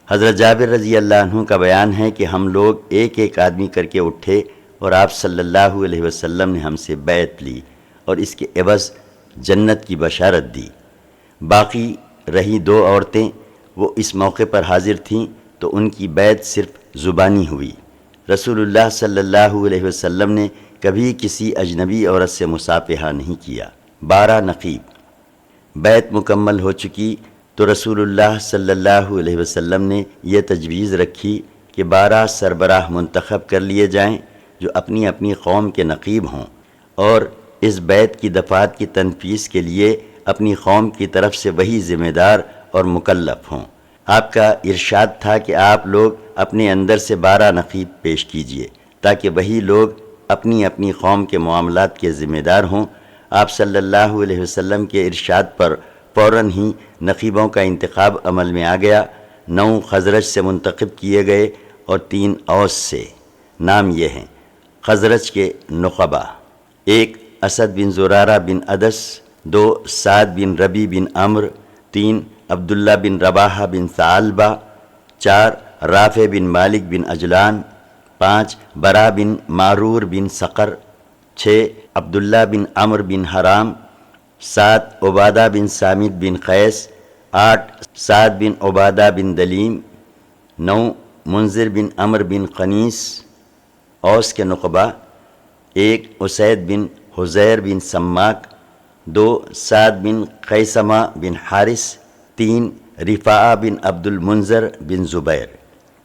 حضرت جابر رضی اللہ عنہ کا بیان ہے کہ ہم لوگ ایک ایک آدمی کر کے اٹھے اور آپ صلی اللہ علیہ وسلم نے ہم سے بیعت لی اور اس کے عوض جنت کی بشارت دی۔ باقی رہی دو عورتیں، وہ اس موقع پر حاضر تھیں تو ان کی بیعت صرف زبانی ہوئی۔ رسول اللہ صلی اللہ علیہ وسلم نے کبھی کسی اجنبی عورت سے مصافحہ نہیں کیا۔ 12 نقیب۔ بیعت مکمل ہو چکی تو رسول اللہ صلی اللہ علیہ وسلم نے یہ تجویز رکھی کہ 12 سربراہ منتخب کر لیے جائیں جو اپنی اپنی قوم کے نقیب ہوں، اور اس بیعت کی دفعات کی تنفیذ کے لیے اپنی قوم کی طرف سے وہی ذمہ دار اور مکلف ہوں۔ آپ کا ارشاد تھا کہ آپ لوگ اپنے اندر سے 12 نقیب پیش کیجئے تاکہ وہی لوگ اپنی اپنی قوم کے معاملات کے ذمہ دار ہوں۔ آپ صلی اللہ علیہ وسلم کے ارشاد پر فوراً ہی نقیبوں کا انتخاب عمل میں آ گیا۔ 9 خزرج سے منتخب کیے گئے اور 3 اوس سے۔ نام یہ ہیں خزرج کے نقبہ: 1 اسد بن زرارہ بن عدس، 2 سعد بن ربی بن عمرو، 3 عبداللہ بن رواحہ بن ثعلبہ، 4 رافع بن مالک بن عجلان، 5 برا بن معرور بن صقر، 6 عبداللہ بن عمرو بن حرام، 7 عبادہ بن سامد بن قیس، 8 سعد بن عبادہ بن دلیم، 9 منذر بن عمرو بن قنیس۔ اوس کے نقبہ: 1 اسید بن حزیر بن سماک، 2 سعد بن قیسمہ بن حارث، 3 رفاعہ بن عبد المنذر بن زبیر۔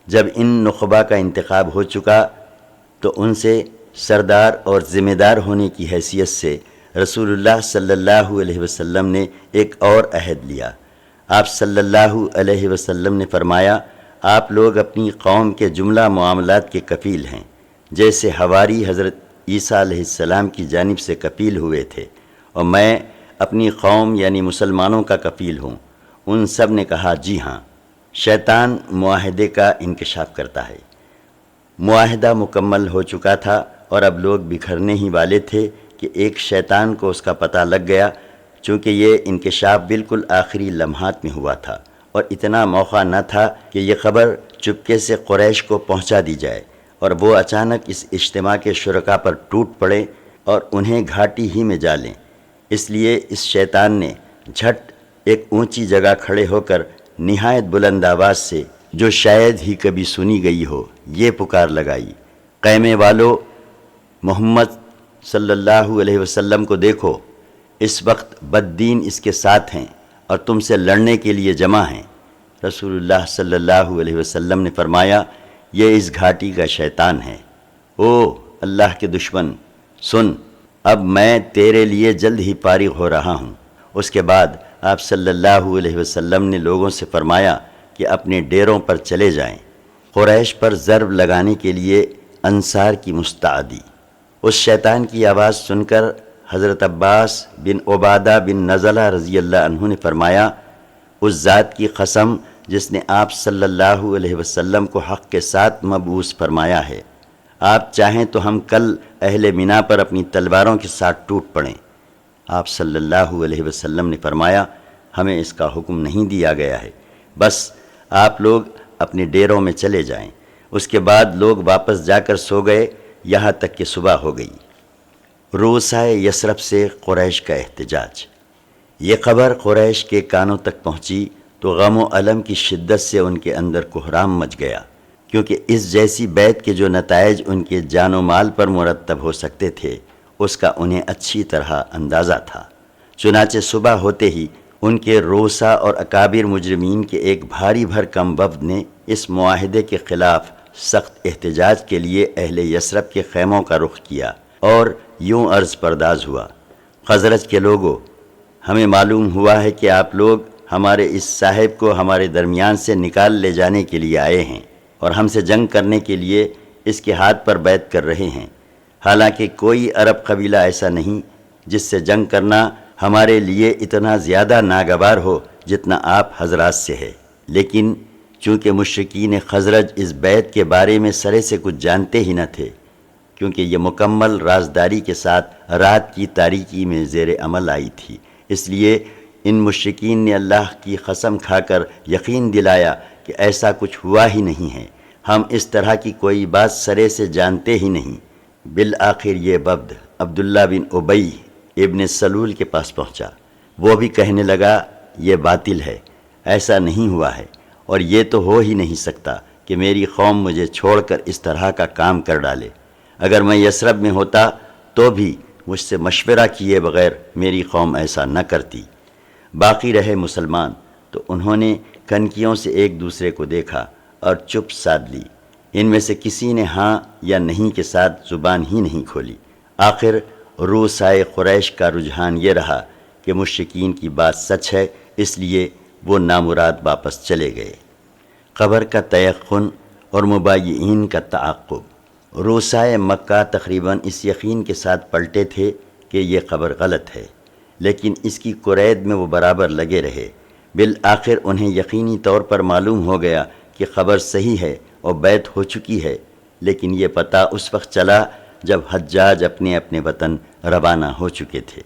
جب ان نقبہ کا انتخاب ہو چکا تو ان سے سردار اور ذمہ دار ہونے کی حیثیت سے رسول اللہ صلی اللہ علیہ وسلم نے ایک اور عہد لیا۔ آپ صلی اللہ علیہ وسلم نے فرمایا، آپ لوگ اپنی قوم کے جملہ معاملات کے کفیل ہیں، جیسے حواری حضرت عیسیٰ علیہ السلام کی جانب سے کفیل ہوئے تھے، اور میں اپنی قوم یعنی مسلمانوں کا کفیل ہوں۔ ان سب نے کہا، جی ہاں۔ شیطان معاہدے کا انکشاف کرتا ہے۔ معاہدہ مکمل ہو چکا تھا اور اب لوگ بکھرنے ہی والے تھے کہ ایک شیطان کو اس کا پتہ لگ گیا، چونکہ یہ انکشاف بالکل آخری لمحات میں ہوا تھا اور اتنا موقع نہ تھا کہ یہ خبر چپکے سے قریش کو پہنچا دی جائے اور وہ اچانک اس اجتماع کے شرکاء پر ٹوٹ پڑے اور انہیں گھاٹی ہی میں جا لیں۔ اس لیے اس شیطان نے جھٹ ایک اونچی جگہ کھڑے ہو کر نہایت بلند آواز سے، جو شاید ہی کبھی سنی گئی ہو، یہ پکار لگائی، خیمے والو، محمد صلی اللہ علیہ وسلم کو دیکھو، اس وقت بددین اس کے ساتھ ہیں اور تم سے لڑنے کے لیے جمع ہیں۔ رسول اللہ صلی اللہ علیہ وسلم نے فرمایا، یہ اس گھاٹی کا شیطان ہے۔ او اللہ کے دشمن، سن، اب میں تیرے لیے جلد ہی فارغ ہو رہا ہوں۔ اس کے بعد آپ صلی اللہ علیہ وسلم نے لوگوں سے فرمایا کہ اپنے ڈیروں پر چلے جائیں۔ قریش پر ضرب لگانے کے لیے انصار کی مستعدی۔ اس شیطان کی آواز سن کر حضرت عباس بن عبادہ بن نزلہ رضی اللہ عنہ نے فرمایا، اس ذات کی قسم جس نے آپ صلی اللہ علیہ وسلم کو حق کے ساتھ مبعوث فرمایا ہے، آپ چاہیں تو ہم کل اہل مینا پر اپنی تلواروں کے ساتھ ٹوٹ پڑیں۔ آپ صلی اللہ علیہ وسلم نے فرمایا، ہمیں اس کا حکم نہیں دیا گیا ہے، بس آپ لوگ اپنے ڈیروں میں چلے جائیں۔ اس کے بعد لوگ واپس جا کر سو گئے یہاں تک کہ صبح ہو گئی۔ روسائے یثرب سے قریش کا احتجاج۔ یہ خبر قریش کے کانوں تک پہنچی تو غم و الم کی شدت سے ان کے اندر کوہرام مچ گیا، کیونکہ اس جیسی بیعت کے جو نتائج ان کے جان و مال پر مرتب ہو سکتے تھے اس کا انہیں اچھی طرح اندازہ تھا۔ چنانچہ صبح ہوتے ہی ان کے روسا اور اکابر مجرمین کے ایک بھاری بھرکم وفد نے اس معاہدے کے خلاف سخت احتجاج کے لیے اہل یثرب کے خیموں کا رخ کیا اور یوں عرض پرداز ہوا، خزرج کے لوگوں، ہمیں معلوم ہوا ہے کہ آپ لوگ ہمارے اس صاحب کو ہمارے درمیان سے نکال لے جانے کے لیے آئے ہیں اور ہم سے جنگ کرنے کے لیے اس کے ہاتھ پر بیعت کر رہے ہیں، حالانکہ کوئی عرب قبیلہ ایسا نہیں جس سے جنگ کرنا ہمارے لیے اتنا زیادہ ناگوار ہو جتنا آپ حضرات سے ہے، لیکن چونکہ مشرکین خزرج اس بیعت کے بارے میں سرے سے کچھ جانتے ہی نہ تھے، کیونکہ یہ مکمل رازداری کے ساتھ رات کی تاریکی میں زیر عمل آئی تھی، اس لیے ان مشرکین نے اللہ کی قسم کھا کر یقین دلایا کہ ایسا کچھ ہوا ہی نہیں ہے، ہم اس طرح کی کوئی بات سرے سے جانتے ہی نہیں۔ بالآخر یہ وفد عبداللہ بن ابی ابن سلول کے پاس پہنچا، وہ بھی کہنے لگا یہ باطل ہے، ایسا نہیں ہوا ہے، اور یہ تو ہو ہی نہیں سکتا کہ میری قوم مجھے چھوڑ کر اس طرح کا کام کر ڈالے، اگر میں یثرب میں ہوتا تو بھی مجھ سے مشورہ کیے بغیر میری قوم ایسا نہ کرتی۔ باقی رہے مسلمان تو انہوں نے کنکیوں سے ایک دوسرے کو دیکھا اور چپ سادھ لی، ان میں سے کسی نے ہاں یا نہیں کے ساتھ زبان ہی نہیں کھولی۔ آخر روسائے قریش کا رجحان یہ رہا کہ مشرکین کی بات سچ ہے، اس لیے وہ نامراد واپس چلے گئے۔ خبر کا تیقن اور مبایعین کا تعاقب۔ روسائے مکہ تقریباً اس یقین کے ساتھ پلٹے تھے کہ یہ خبر غلط ہے، لیکن اس کی کرید میں وہ برابر لگے رہے۔ بالآخر انہیں یقینی طور پر معلوم ہو گیا کہ خبر صحیح ہے اور بیعت ہو چکی ہے، لیکن یہ پتہ اس وقت چلا جب حجاج اپنے اپنے وطن روانہ ہو چکے تھے،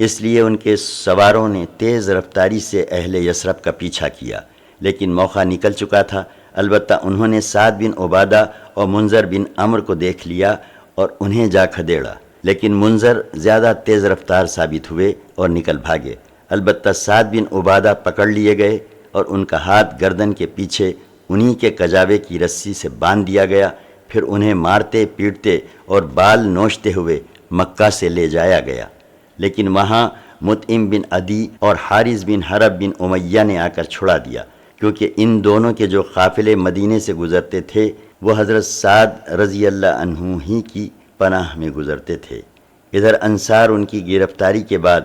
اس لیے ان کے سواروں نے تیز رفتاری سے اہل یثرب کا پیچھا کیا، لیکن موقع نکل چکا تھا۔ البتہ انہوں نے سعد بن عبادہ اور منذر بن عمرو کو دیکھ لیا اور انہیں جا کھدیڑا، لیکن منذر زیادہ تیز رفتار ثابت ہوئے اور نکل بھاگے۔ البتہ سعد بن عبادہ پکڑ لیے گئے اور ان کا ہاتھ گردن کے پیچھے انہی کے کجاوے کی رسی سے باندھ دیا گیا، پھر انہیں مارتے پیٹتے اور بال نوچتے ہوئے مکہ سے لے جایا گیا، لیکن وہاں مطعم بن عدی اور حارث بن حرب بن امیہ نے آ کر چھڑا دیا، کیونکہ ان دونوں کے جو قافلے مدینے سے گزرتے تھے وہ حضرت سعد رضی اللہ عنہ ہی کی پناہ میں گزرتے تھے۔ ادھر انصار ان کی گرفتاری کے بعد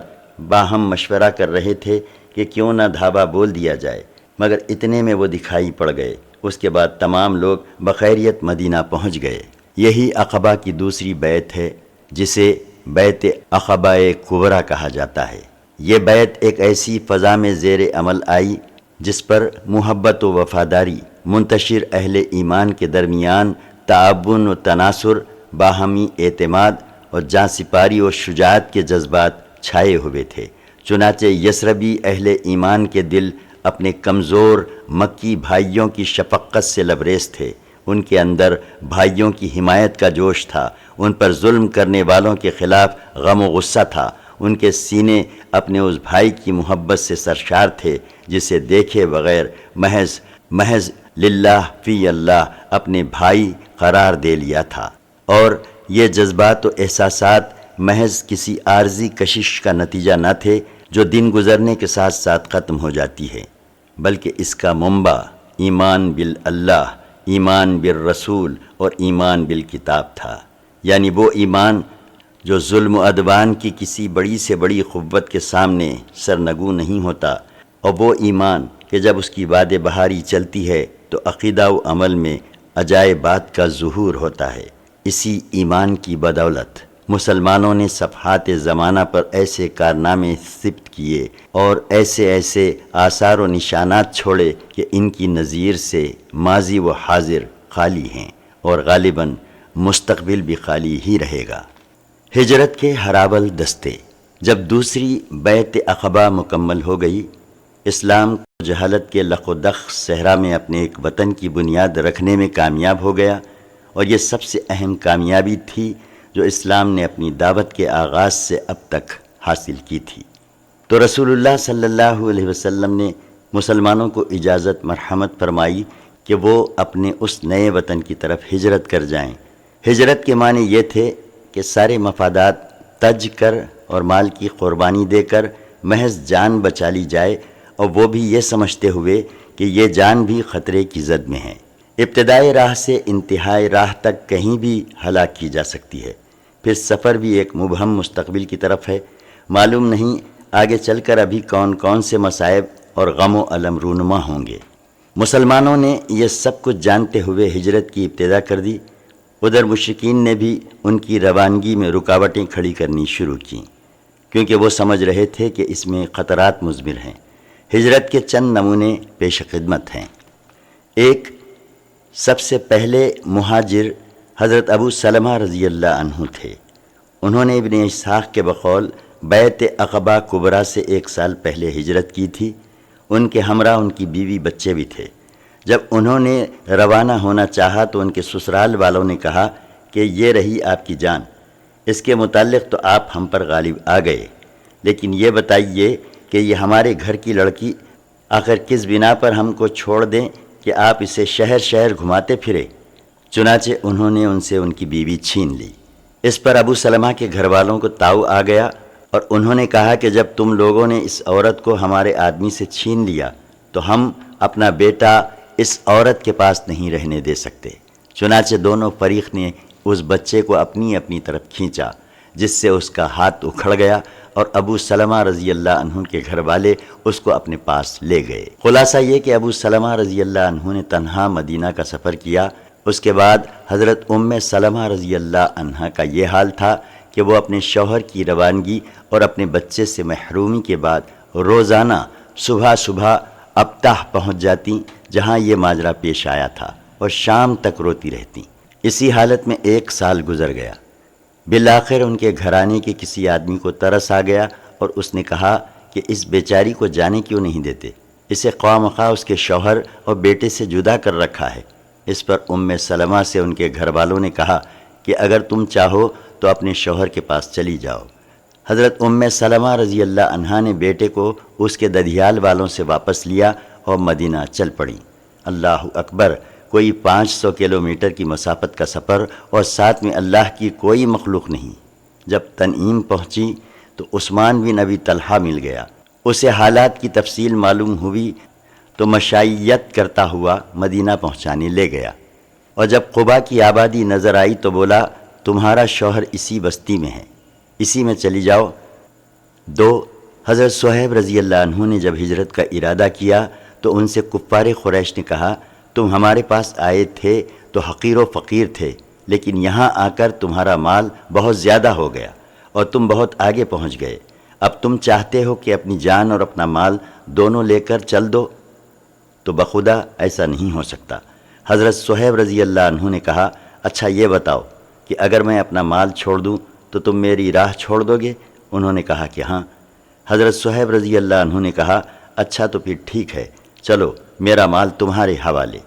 باہم مشورہ کر رہے تھے کہ کیوں نہ دھاوا بول دیا جائے، مگر اتنے میں وہ دکھائی پڑ گئے۔ اس کے بعد تمام لوگ بخیریت مدینہ پہنچ گئے۔ یہی عقبہ کی دوسری بیعت ہے جسے بیعت عقبہ کبریٰ کہا جاتا ہے۔ یہ بیعت ایک ایسی فضا میں زیر عمل آئی جس پر محبت و وفاداری، منتشر اہل ایمان کے درمیان تعاون و تناصر، باہمی اعتماد اور جاں سپاری و شجاعت کے جذبات چھائے ہوئے تھے۔ چنانچہ یثربی اہل ایمان کے دل اپنے کمزور مکی بھائیوں کی شفقت سے لبریز تھے، ان کے اندر بھائیوں کی حمایت کا جوش تھا، ان پر ظلم کرنے والوں کے خلاف غم و غصہ تھا، ان کے سینے اپنے اس بھائی کی محبت سے سرشار تھے جسے دیکھے بغیر محض للہ فی اللہ اپنے بھائی قرار دے لیا تھا، اور یہ جذبات و احساسات محض کسی عارضی کشش کا نتیجہ نہ تھے جو دن گزرنے کے ساتھ ساتھ ختم ہو جاتی ہے، بلکہ اس کا منبع ایمان باللہ، ایمان بالرسول اور ایمان بالکتاب تھا، یعنی وہ ایمان جو ظلم و عدوان کی کسی بڑی سے بڑی قوت کے سامنے سرنگو نہیں ہوتا، اور وہ ایمان کہ جب اس کی باد بہاری چلتی ہے تو عقیدہ و عمل میں عجائبات کا ظہور ہوتا ہے۔ اسی ایمان کی بدولت مسلمانوں نے صفحات زمانہ پر ایسے کارنامے ثبت کیے اور ایسے آثار و نشانات چھوڑے کہ ان کی نظیر سے ماضی و حاضر خالی ہیں اور غالباً مستقبل بھی خالی ہی رہے گا۔ ہجرت کے ہراول دستے۔ جب دوسری بیعت عقبہ مکمل ہو گئی، اسلام جہالت کے لخ و دخ صحرا میں اپنے ایک وطن کی بنیاد رکھنے میں کامیاب ہو گیا، اور یہ سب سے اہم کامیابی تھی جو اسلام نے اپنی دعوت کے آغاز سے اب تک حاصل کی تھی۔ تو رسول اللہ صلی اللہ علیہ وسلم نے مسلمانوں کو اجازت مرحمت فرمائی کہ وہ اپنے اس نئے وطن کی طرف ہجرت کر جائیں۔ ہجرت کے معنی یہ تھے کہ سارے مفادات تج کر اور مال کی قربانی دے کر محض جان بچا لی جائے، اور وہ بھی یہ سمجھتے ہوئے کہ یہ جان بھی خطرے کی زد میں ہے۔ ابتدائی راہ سے انتہائی راہ تک کہیں بھی ہلاک کی جا سکتی ہے، پھر سفر بھی ایک مبہم مستقبل کی طرف ہے۔ معلوم نہیں آگے چل کر ابھی کون کون سے مصائب اور غم و الم رونما ہوں گے۔ مسلمانوں نے یہ سب کچھ جانتے ہوئے ہجرت کی ابتدا کر دی۔ ادھر مشرکین نے بھی ان کی روانگی میں رکاوٹیں کھڑی کرنی شروع کیں، کیونکہ وہ سمجھ رہے تھے کہ اس میں خطرات مضمر ہیں۔ ہجرت کے چند نمونے پیش خدمت ہیں۔ ایک، سب سے پہلے مہاجر حضرت ابو سلمہ رضی اللہ عنہ تھے۔ انہوں نے ابن اسحاق کے بقول بیعت عقبہ کبریٰ سے 1 سال پہلے ہجرت کی تھی۔ ان کے ہمراہ ان کی بیوی بچے بھی تھے۔ جب انہوں نے روانہ ہونا چاہا تو ان کے سسرال والوں نے کہا کہ یہ رہی آپ کی جان، اس کے متعلق تو آپ ہم پر غالب آ گئے، لیکن یہ بتائیے کہ یہ ہمارے گھر کی لڑکی آخر کس بنا پر ہم کو چھوڑ دیں کہ آپ اسے شہر شہر گھماتے پھرے؟ چنانچہ انہوں نے ان سے ان کی بیوی چھین لی۔ اس پر ابو سلمہ کے گھر والوں کو تاؤ آ گیا، اور انہوں نے کہا کہ جب تم لوگوں نے اس عورت کو ہمارے آدمی سے چھین لیا تو ہم اپنا بیٹا اس عورت کے پاس نہیں رہنے دے سکتے۔ چنانچہ دونوں فریق نے اس بچے کو اپنی اپنی طرف کھینچا، جس سے اس کا ہاتھ اکھڑ گیا، اور ابو سلمہ رضی اللہ عنہ کے گھر والے اس کو اپنے پاس لے گئے۔ خلاصہ یہ کہ ابو سلمہ رضی اللہ عنہ نے تنہا مدینہ کا سفر کیا۔ اس کے بعد حضرت سلمہ رضی اللہ عنہ کا یہ حال تھا کہ وہ اپنے شوہر کی روانگی اور اپنے بچے سے محرومی کے بعد روزانہ صبح ابتح پہنچ جاتی، جہاں یہ ماجرا پیش آیا تھا، اور شام تک روتی رہتی۔ اسی حالت میں 1 سال گزر گیا۔ بالآخر ان کے گھرانے کے کسی آدمی کو ترس آ گیا، اور اس نے کہا کہ اس بیچاری کو جانے کیوں نہیں دیتے؟ اسے خواہ مخواہ اس کے شوہر اور بیٹے سے جدا کر رکھا ہے۔ اس پر سلمہ سے ان کے گھر والوں نے کہا کہ اگر تم چاہو تو اپنے شوہر کے پاس چلی جاؤ۔ حضرت سلمہ رضی اللہ عنہا نے بیٹے کو اس کے ددھیال والوں سے واپس لیا اور مدینہ چل پڑیں۔ اللہ اکبر! کوئی 500 کلومیٹر کی مسافت کا سفر، اور ساتھ میں اللہ کی کوئی مخلوق نہیں۔ جب تنعیم پہنچی تو عثمان بن ابی طلحہ مل گیا۔ اسے حالات کی تفصیل معلوم ہوئی تو مشائیت کرتا ہوا مدینہ پہنچانے لے گیا، اور جب قباء کی آبادی نظر آئی تو بولا تمہارا شوہر اسی بستی میں ہے، اسی میں چلی جاؤ۔ 2، حضرت صہیب رضی اللہ عنہ نے جب ہجرت کا ارادہ کیا تو ان سے کفار قریش نے کہا تم ہمارے پاس آئے تھے تو حقیر و فقیر تھے، لیکن یہاں آ کر تمہارا مال بہت زیادہ ہو گیا اور تم بہت آگے پہنچ گئے۔ اب تم چاہتے ہو کہ اپنی جان اور اپنا مال دونوں لے کر چل دو؟ تو بخدا ایسا نہیں ہو سکتا۔ حضرت صہیب رضی اللہ عنہ نے کہا اچھا یہ بتاؤ کہ اگر میں اپنا مال چھوڑ دوں تو تم میری راہ چھوڑ دو گے؟ انہوں نے کہا کہ ہاں۔ حضرت صہیب رضی اللہ عنہ نے کہا اچھا تو پھر ٹھیک ہے، چلو میرا مال تمہارے حوالے۔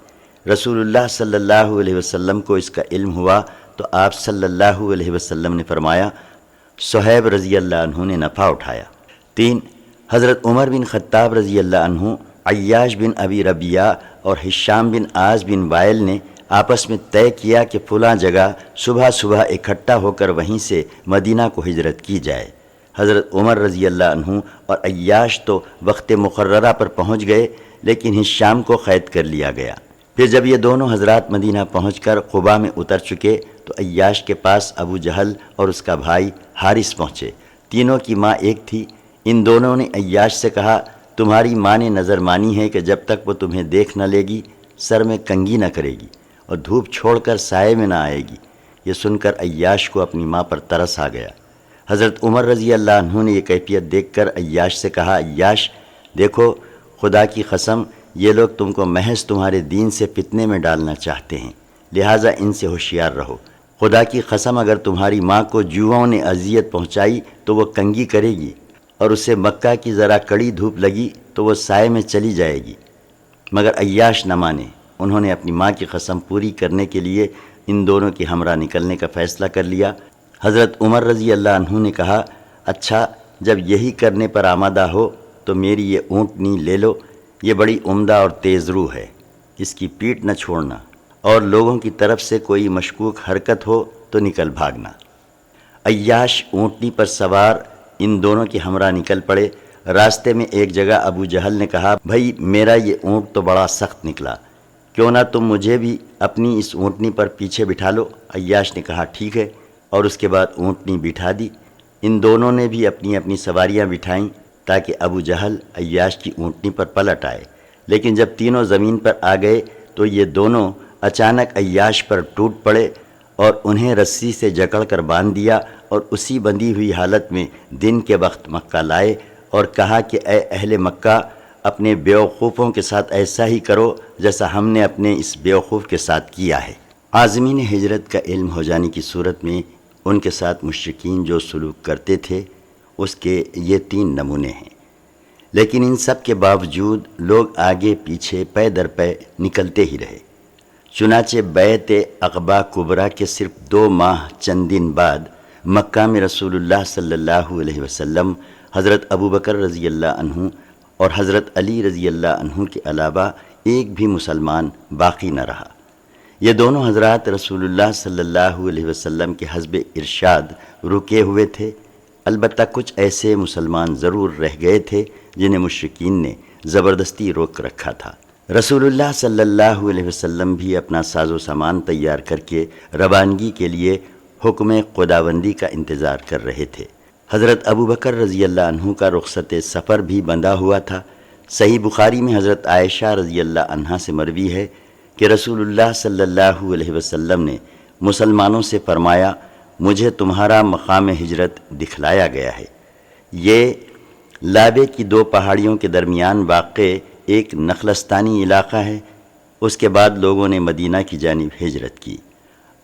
رسول اللہ صلی اللہ علیہ وسلم کو اس کا علم ہوا تو آپ صلی اللہ علیہ وسلم نے فرمایا صہیب رضی اللہ عنہ نے نفع اٹھایا۔ 3، حضرت عمر بن خطاب رضی اللہ عنہ، عیاش بن ابی ربیعہ اور ہشام بن عاص بن وائل نے آپس میں طے کیا کہ فلاں جگہ صبح اکٹھا ہو کر وہیں سے مدینہ کو ہجرت کی جائے۔ حضرت عمر رضی اللہ عنہ اور عیاش تو وقت مقررہ پر پہنچ گئے، لیکن ہشام کو قید کر لیا گیا۔ پھر جب یہ دونوں حضرات مدینہ پہنچ کر قباء میں اتر چکے تو عیاش کے پاس ابو جہل اور اس کا بھائی حارث پہنچے۔ تینوں کی ماں ایک تھی۔ ان دونوں نے عیاش سے کہا، تمہاری ماں نے نظر مانی ہے کہ جب تک وہ تمہیں دیکھ نہ لے گی سر میں کنگھی نہ کرے گی اور دھوپ چھوڑ کر سائے میں نہ آئے گی۔ یہ سن کر عیاش کو اپنی ماں پر ترس آ گیا۔ حضرت عمر رضی اللہ عنہ نے یہ کیفیت دیکھ کر عیاش سے کہا، عیاش دیکھو، خدا کی قسم یہ لوگ تم کو محض تمہارے دین سے فتنے میں ڈالنا چاہتے ہیں، لہٰذا ان سے ہوشیار رہو۔ خدا کی قسم اگر تمہاری ماں کو جوؤں نے اذیت پہنچائی تو وہ کنگھی کرے گی، اور اسے مکہ کی ذرا کڑی دھوپ لگی تو وہ سائے میں چلی جائے گی۔ مگر عیاش نہ مانے۔ انہوں نے اپنی ماں کی قسم پوری کرنے کے لیے ان دونوں کے ہمراہ نکلنے کا فیصلہ کر لیا۔ حضرت عمر رضی اللہ عنہ نے کہا، اچھا جب یہی کرنے پر آمادہ ہو تو میری یہ اونٹنی لے لو، یہ بڑی عمدہ اور تیز روح ہے، اس کی پیٹھ نہ چھوڑنا، اور لوگوں کی طرف سے کوئی مشکوک حرکت ہو تو نکل بھاگنا۔ عیاش اونٹنی پر سوار ان دونوں کے ہمراہ نکل پڑے۔ راستے میں ایک جگہ ابو جہل نے کہا، بھائی میرا یہ اونٹ تو بڑا سخت نکلا، کیوں نہ تم مجھے بھی اپنی اس اونٹنی پر پیچھے بٹھا لو؟ عیاش نے کہا، ٹھیک ہے، اور اس کے بعد اونٹنی بٹھا دی۔ ان دونوں نے بھی اپنی اپنی سواریاں بٹھائیں تاکہ ابو جہل عیاش کی اونٹنی پر پلٹ آئے، لیکن جب تینوں زمین پر آ گئے تو یہ دونوں اچانک عیاش پر ٹوٹ پڑے اور انہیں رسی سے جکڑ کر باندھ دیا، اور اسی بندھی ہوئی حالت میں دن کے وقت مکہ لائے اور کہا کہ اے اہل مکہ، اپنے بیوقوفوں کے ساتھ ایسا ہی کرو جیسا ہم نے اپنے اس بیوقوف کے ساتھ کیا ہے۔ عازمین ہجرت کا علم ہو جانے کی صورت میں ان کے ساتھ مشرکین جو سلوک کرتے تھے اس کے یہ 3 نمونے ہیں، لیکن ان سب کے باوجود لوگ آگے پیچھے پے در پے نکلتے ہی رہے۔ چنانچہ بیعت عقبہ کبریٰ کے صرف 2 ماہ چند دن بعد مکہ میں رسول اللہ صلی اللہ علیہ وسلم، حضرت ابوبکر رضی اللہ عنہ اور حضرت علی رضی اللہ عنہ کے علاوہ ایک بھی مسلمان باقی نہ رہا۔ یہ دونوں حضرات رسول اللہ صلی اللہ علیہ وسلم کے حسب ارشاد رکے ہوئے تھے، البتہ کچھ ایسے مسلمان ضرور رہ گئے تھے جنہیں مشرکین نے زبردستی روک رکھا تھا۔ رسول اللہ صلی اللہ علیہ وسلم بھی اپنا ساز و سامان تیار کر کے روانگی کے لیے حکم خداوندی کا انتظار کر رہے تھے۔ حضرت ابوبکر رضی اللہ عنہ کا رخصت سفر بھی بندھا ہوا تھا۔ صحیح بخاری میں حضرت عائشہ رضی اللہ عنہا سے مروی ہے کہ رسول اللہ صلی اللہ علیہ وسلم نے مسلمانوں سے فرمایا، مجھے تمہارا مقام ہجرت دکھلایا گیا ہے۔ یہ لابے کی 2 پہاڑیوں کے درمیان واقع ایک نخلستانی علاقہ ہے۔ اس کے بعد لوگوں نے مدینہ کی جانب ہجرت کی۔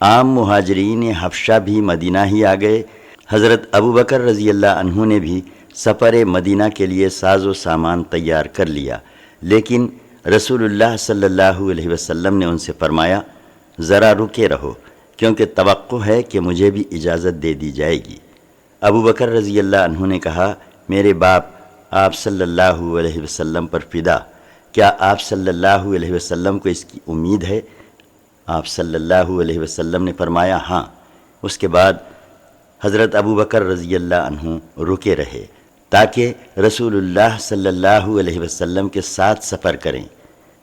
عام مہاجرین حبشہ بھی مدینہ ہی آ گئے۔ حضرت ابوبکر رضی اللہ عنہ نے بھی سفر مدینہ کے لیے ساز و سامان تیار کر لیا، لیکن رسول اللہ صلی اللہ علیہ وسلم نے ان سے فرمایا، ذرا رکے رہو، کیونکہ توقع ہے کہ مجھے بھی اجازت دے دی جائے گی۔ ابوبکر رضی اللہ عنہ نے کہا، میرے باپ آپ صلی اللہ علیہ وسلم پر فدا، کیا آپ صلی اللہ علیہ وسلم کو اس کی امید ہے؟ آپ صلی اللہ علیہ وسلم نے فرمایا، ہاں۔ اس کے بعد حضرت ابوبکر رضی اللہ عنہ رکے رہے تاکہ رسول اللہ صلی اللہ علیہ وسلم کے ساتھ سفر کریں۔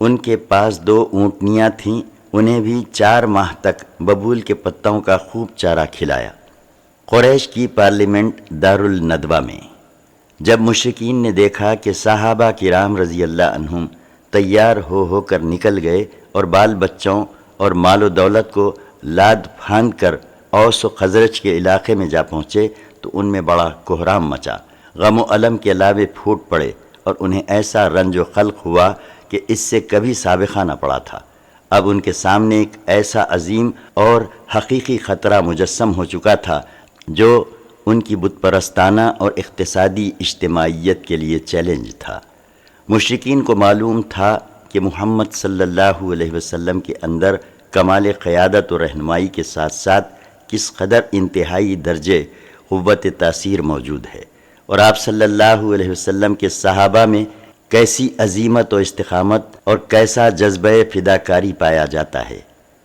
ان کے پاس 2 اونٹنیاں تھیں، انہیں بھی 4 ماہ تک ببول کے پتوں کا خوب چارہ کھلایا۔ قریش کی پارلیمنٹ دارالندوہ میں جب مشرکین نے دیکھا کہ صحابہ کرام رضی اللہ عنہم تیار ہو کر نکل گئے اور بال بچوں اور مال و دولت کو لاد پھاند کر اوس و خزرج کے علاقے میں جا پہنچے تو ان میں بڑا کوہرام مچا، غم و الم کے لابے پھوٹ پڑے اور انہیں ایسا رنج و خلق ہوا کہ اس سے کبھی سابقہ نہ پڑا تھا۔ اب ان کے سامنے ایک ایسا عظیم اور حقیقی خطرہ مجسم ہو چکا تھا جو ان کی بت پرستانہ اور اقتصادی اجتماعیت کے لیے چیلنج تھا۔ مشرکین کو معلوم تھا کہ محمد صلی اللہ علیہ وسلم کے اندر کمال قیادت و رہنمائی کے ساتھ ساتھ کس قدر انتہائی درجے قوت تاثیر موجود ہے، اور آپ صلی اللہ علیہ وسلم کے صحابہ میں کیسی عظیمت و استقامت اور کیسا جذبہ فداکاری پایا جاتا ہے۔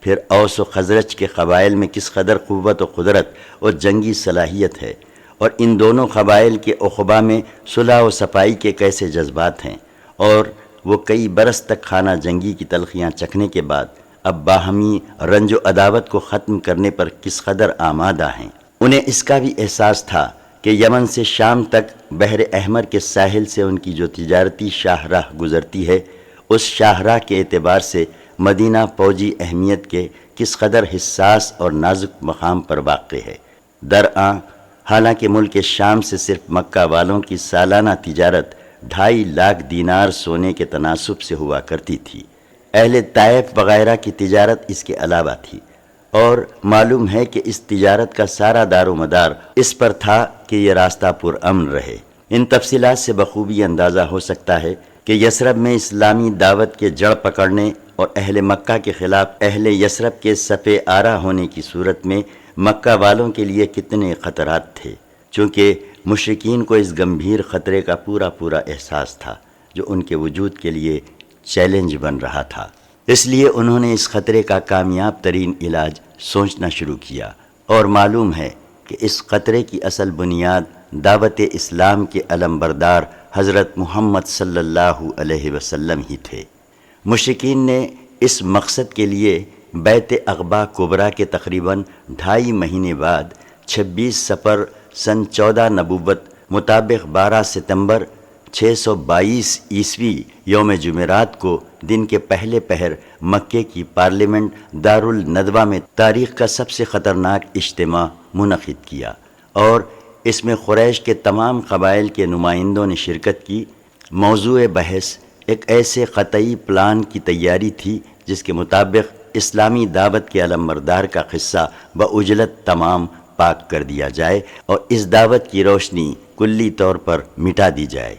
پھر اوس و خزرج کے قبائل میں کس قدر قوت و قدرت اور جنگی صلاحیت ہے، اور ان دونوں قبائل کے عقبہ میں صلح و صفائی کے کیسے جذبات ہیں، اور وہ کئی برس تک خانہ جنگی کی تلخیاں چکھنے کے بعد اب باہمی رنج و عداوت کو ختم کرنے پر کس قدر آمادہ ہیں۔ انہیں اس کا بھی احساس تھا کہ یمن سے شام تک بحر احمر کے ساحل سے ان کی جو تجارتی شاہراہ گزرتی ہے، اس شاہراہ کے اعتبار سے مدینہ فوجی اہمیت کے کس قدر حساس اور نازک مقام پر واقع ہے۔ درآں حالانکہ ملک شام سے صرف مکہ والوں کی سالانہ تجارت 2.5 لاکھ دینار سونے کے تناسب سے ہوا کرتی تھی، اہل طائف وغیرہ کی تجارت اس کے علاوہ تھی، اور معلوم ہے کہ اس تجارت کا سارا دار و مدار اس پر تھا کہ یہ راستہ پرامن رہے۔ ان تفصیلات سے بخوبی اندازہ ہو سکتا ہے کہ یثرب میں اسلامی دعوت کے جڑ پکڑنے اور اہل مکہ کے خلاف اہل یثرب کے صف آرا ہونے کی صورت میں مکہ والوں کے لیے کتنے خطرات تھے، چونکہ مشرکین کو اس گمبھیر خطرے کا پورا احساس تھا جو ان کے وجود کے لیے چیلنج بن رہا تھا۔ اس لیے انہوں نے اس خطرے کا کامیاب ترین علاج سوچنا شروع کیا، اور معلوم ہے کہ اس خطرے کی اصل بنیاد دعوت اسلام کے علمبردار حضرت محمد صلی اللہ علیہ وسلم ہی تھے۔ مشرکین نے اس مقصد کے لیے بیعت عقبہ کبریٰ کے تقریباً 2.5 مہینے بعد 26 صفر سن 14 نبوت مطابق 12 ستمبر 622 عیسوی یوم جمعرات کو دن کے پہلے پہر مکے کی پارلیمنٹ دارالندوہ میں تاریخ کا سب سے خطرناک اجتماع منعقد کیا، اور اس میں قریش کے تمام قبائل کے نمائندوں نے شرکت کی۔ موضوع بحث ایک ایسے قطعی پلان کی تیاری تھی جس کے مطابق اسلامی دعوت کے علمبردار کا قصہ بعجلت تمام پاک کر دیا جائے اور اس دعوت کی روشنی کلی طور پر مٹا دی جائے۔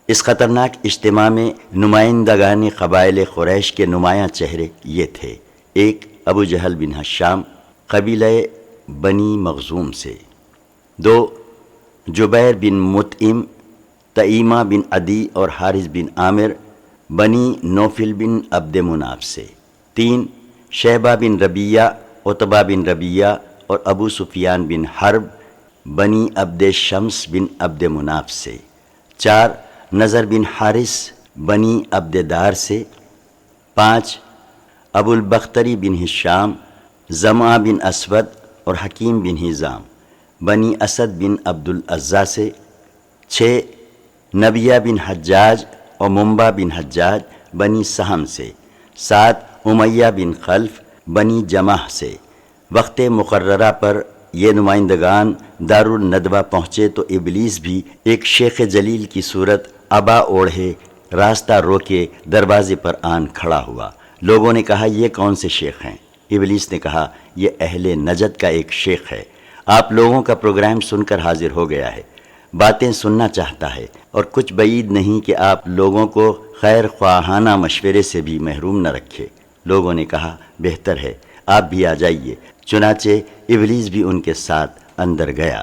اس خطرناک اجتماع میں نمائندگان قبائل قریش کے نمایاں چہرے یہ تھے: 1 ابو جہل بن ہشام قبیلہ بنی مخزوم سے، 2 جبیر بن مطعم تئیمہ بن عدی اور حارث بن عامر بنی نوفل بن عبد مناف سے، 3 شیبہ بن ربیہ عتبہ بن ربیہ اور ابو سفیان بن حرب بنی عبد شمس بن عبد مناف سے، 4 نضر بن حارث بنی عبد دار سے، 5 ابو البختری بن ہشام زمعہ بن اسود اور حکیم بن ہزام بنی اسد بن عبد العزیٰ سے، 6 نبیہ بن حجاج اور منبع بن حجاج بنی سہم سے، 7 امیہ بن خلف بنی جمح سے۔ وقت مقررہ پر یہ نمائندگان دارالندوہ پہنچے تو ابلیس بھی ایک شیخ جلیل کی صورت عبا اوڑھے راستہ روکے دروازے پر آن کھڑا ہوا۔ لوگوں نے کہا، یہ کون سے شیخ ہیں؟ ابلیس نے کہا، یہ اہل نجد کا ایک شیخ ہے، آپ لوگوں کا پروگرام سن کر حاضر ہو گیا ہے، باتیں سننا چاہتا ہے، اور کچھ بعید نہیں کہ آپ لوگوں کو خیر خواہانہ مشورے سے بھی محروم نہ رکھے۔ لوگوں نے کہا، بہتر ہے آپ بھی آ جائیے۔ چنانچہ ابلیس بھی ان کے ساتھ اندر گیا۔